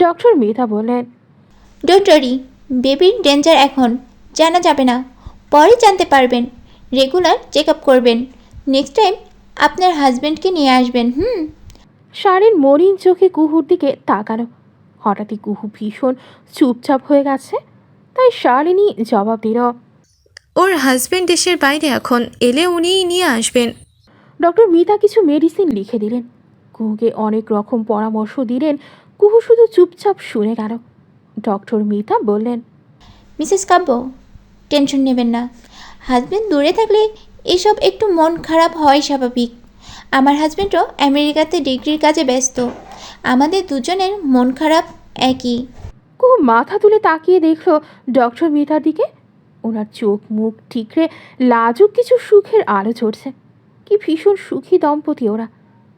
ডক্টর মেধা বললেন। ডোন্ট ওয়ারি, বেবির ডেঞ্জার এখন জানা যাবে না, পরে জানতে পারবেন। রেগুলার চেক আপ করবেন। নেক্সট টাইম আপনার হাজব্যান্ডকে নিয়ে আসবেন। শালীন মলিন চোখে কুহুর দিকে তাকালো। হঠাৎই কুহু ভীষণ চুপচাপ হয়ে গেছে, তাই শালিনী জবাব দিল। ওর হাজব্যান্ড দেশের বাইরে, এখন এলে উনিই নিয়ে আসবেন। ডক্টর মিতা কিছু মেডিসিন লিখে দিলেন। কুহুকে অনেক রকম পরামর্শ দিলেন। কুহু শুধু চুপচাপ শুনে গেল। ডক্টর মিতা বললেন। মিসেস কাব্য, টেনশন নেবেন না, হাজব্যান্ড দূরে থাকলে এসব একটু মন খারাপ হয় স্বাভাবিক। আমার হাজব্যান্ডও আমেরিকাতে ডিগ্রির কাজে ব্যস্ত, আমাদের দুজনের মন খারাপ একই। কুহু মাথা তুলে তাকিয়ে দেখলো ডক্টর মিতার দিকে। ওনার চোখ মুখ ঠিকরে লাজুক কিছু সুখের আলো ঝরছে। কি ভীষণ সুখী দম্পতি ওরা,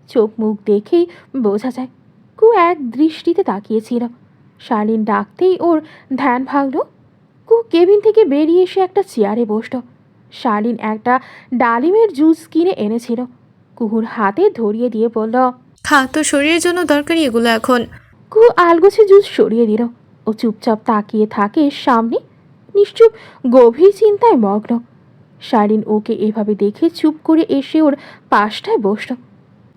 চোখ মুখ দেখেই বোঝা যায়। কুহু এক দৃষ্টিতে তাকিয়েছিল। শালীন ডাকতেই ওর ধ্যান ভাঙলো। কুহু কেবিন থেকে বেরিয়ে এসে একটা চেয়ারে বসল। শালীন একটা ডালিমের জুস কিনে এনেছিল, কুহুর হাতে ধরিয়ে দিয়ে বলল, খা, তোর শরীরের জন্য দরকারি এগুলো এখন। কুহু আলগোছে জুস সরিয়ে দিল। ও চুপচাপ তাকিয়ে থাকে সামনে, নিশ্চুপ গভীর চিন্তায় মগ্ন। শালীন ওকে এভাবে দেখে চুপ করে এসে ওর পাশটায় বসল।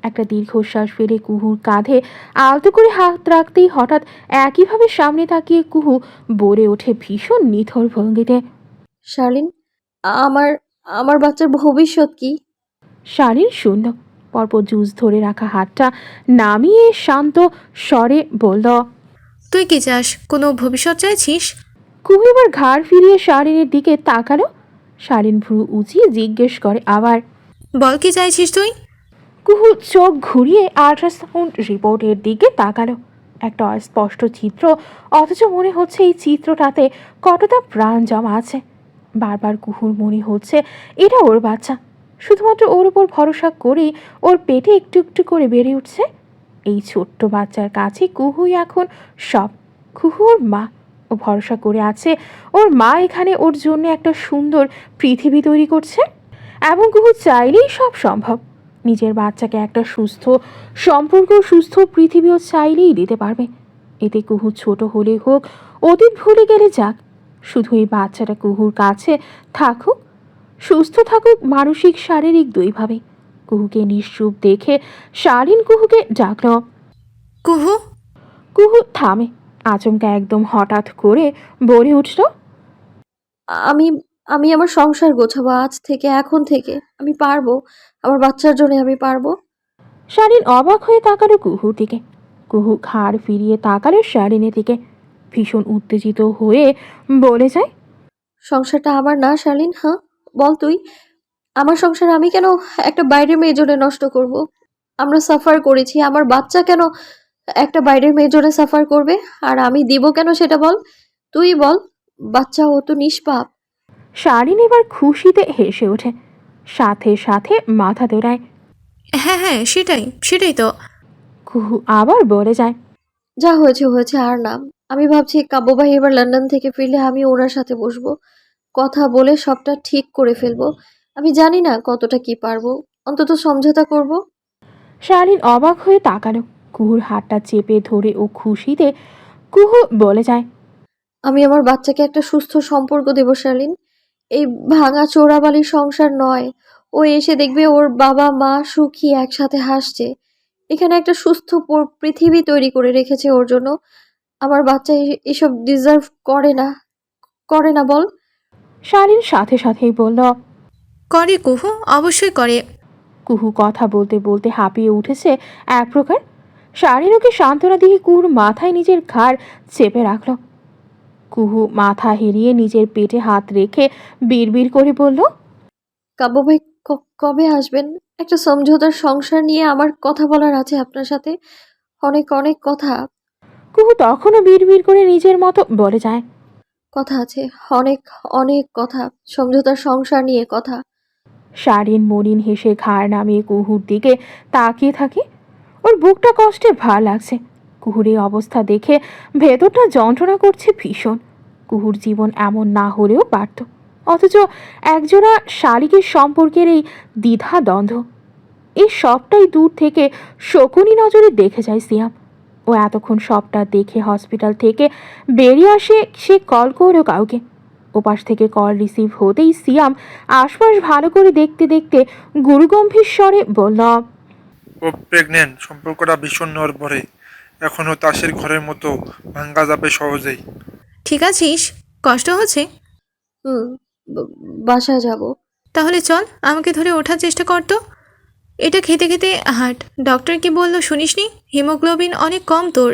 একটা দীর্ঘশ্বাস ফেলে কুহুর কাঁধে আলতো করে হাত রাখতেই হঠাৎ একইভাবে সামনে তাকিয়ে কুহু বলে ওঠে ভীষণ নিথর ভঙ্গিতে, শার্লিন, আমার আমার বাচ্চার ভবিষ্যৎ কি? শালীন শূন্য। পরপর জুস ধরে রাখা হাতটা নামিয়ে শান্ত স্বরে বলল, তুই কি চাস? কোনো ভবিষ্যৎ চাইছিস? কুহু এবার ঘাড় ফিরিয়ে শালীনের দিকে তাকালো। শালীন ভ্রু উঁচিয়ে জিজ্ঞেস করে আবার, বল কি চাইছিস তুই? কুহু চোখ ঘুরিয়ে আল্ট্রাসাউন্ড রিপোর্টের দিকে তাকালো। একটা অস্পষ্ট চিত্র, অথচ মনে হচ্ছে এই চিত্রটাতে কতটা প্রাণ জমা আছে। বারবার কুহুর মনে হচ্ছে এটা ওর বাচ্চা, শুধুমাত্র ওর উপর ভরসা করেই ওর পেটে একটু একটু করে বেড়ে উঠছে। এই ছোট্ট বাচ্চার কাছে কুহুই এখন সব। কুহু ওর মা, ও ভরসা করে আছে ওর মা এখানে ওর জন্য একটা সুন্দর পৃথিবী তৈরি করছে। এবং কুহু চাইলেই সব সম্ভব। নিজের বাচ্চাকে একটা সুস্থ সম্পর্ক, সুস্থ পৃথিবীও চাইলেই দিতে পারবে। এতে কুহু ছোট হলে হোক, অতীত ভুলে গেলে যাক, শুধু এই বাচ্চাটা কুহুর কাছে থাকুক, সুস্থ থাকুক মানসিক শারীরিক দুইভাবে। কুহুকে নিশ্চুপ দেখে শালীন কুহুকে ডাকল, কুহু। কুহু থামে, আচমকা একদম হঠাৎ করে বলে উঠল, আমি আমি আমার সংসার গোছাবো আজ থেকে, এখন থেকে। আমি পারবো, আমার বাচ্চার জন্য আমি পারবো। শালীন অবাক হয়ে তাকালো কুহুর দিকে। কুহু ঘাড় ফিরিয়ে তাকালো শালীনের দিকে, ভীষণ উত্তেজিত হয়ে বলে যায়, সংসারটা আমার না শার্লিন? হ্যাঁ বল তুই, আমার সংসার আমি কেন একটা বাইরের মেয়ের জন্য নষ্ট করব? আমরা সাফার করেছি, আমার বাচ্চা কেন একটা বাইরের মেয়ের জন্য সাফার করবে? আর আমি দিব কেন সেটা বল, তুই বল। বাচ্চা ও তো নিষ্পাপ। শালীন এবার খুশিতে হেসে ওঠে, সাথে সাথে মাথা দোড়ায়। হ্যাঁ হ্যাঁ, সেটাই সেটাই তো। কুহু আবার বলে যায়, যা হয়েছে হয়েছে, আর না। আমি ভাবছি কাব্য ভাই এবার লন্ডন থেকে ফিরলে আমি ওনার সাথে বসবো, কথা বলে সবটা ঠিক করে ফেলবো। আমি জানি না কতটা কি পারবো, অন্তত সমঝোতা করব। শালীন অবাক হয়ে তাকালো। কুহুর হাতটা চেপে ধরে ও খুশিতে কুহু বলে যায়, আমি আমার বাচ্চাকে একটা সুস্থ সম্পর্ক দেব শার্লিন। এই ভাঙা চোরাবালির সংসার নয়। ও এসে দেখবে ওর বাবা মা সুখী, একসাথে হাসছে। এখানে একটা সুস্থ পৃথিবী তৈরি করে রেখেছে ওর জন্য। আমার বাচ্চা এসব ডিজার্ভ করে না, করে না বল। শালীন সাথে সাথেই বলল, করে কুহু, অবশ্যই করে। কুহু কথা বলতে বলতে হাঁপিয়ে উঠেছে এক প্রকার। শালীন ওকে সান্ত্বনা দিয়ে কুহুর মাথায় নিজের ঘাড় চেপে রাখল। কুহু মাথা হেরিয়ে নিজের পেটে হাত রেখে বিড়বিড় করে বলল, কাব্য ভাই কবে আসবেন? একটা সমঝোতার সংসার নিয়ে আমার কথা বলার আছে আপনার সাথে, অনেক অনেক কথা। কুহু তখনও বিড়বিড় করে নিজের মতো বলে যায়, কথা আছে, অনেক অনেক কথা, সমঝোতার সংসার নিয়ে কথা। শালীন মলিন হেসে ঘাড় নামিয়ে কুহুর দিকে তাকিয়ে থাকে। ওর বুকটা কষ্টে ভার লাগছে। কুহুর এই অবস্থা দেখে ভেতরটা যন্ত্রণা করছে ভীষণ। কুহুর জীবন এমন না হলেও পারত, অথচ একজোড়া শালিকের সম্পর্কের এই দ্বিধা দ্বন্দ্ব, এই সবটাই দূর থেকে শকুনি নজরে দেখে যায় সিয়াম। ও এতক্ষণ সবটা দেখে হসপিটাল থেকে বেরিয়ে আসে। সে কল করলো কাউকে, ওপাশ থেকে কল রিসিভ হতেই সিয়াম আশপাশ ভালো করে দেখতে দেখতে গুরুগম্ভীর স্বরে বলল, ও প্রেগনেন্ট, সম্পর্কটা ভীষণ নড়বড়ে, এখনও তাসের ঘরের মতো ভাঙ্গা যাবে সহজেই। ঠিক আছিস? কষ্ট হচ্ছে? হুম, বাসায় যাব। তাহলে চল, আমাকে ধরে ওঠার চেষ্টা কর তো। এটা খেতে খেতে হাঁট। ডক্টর কি বললো শুনিসনি? হিমোগ্লোবিন অনেক কম তোর।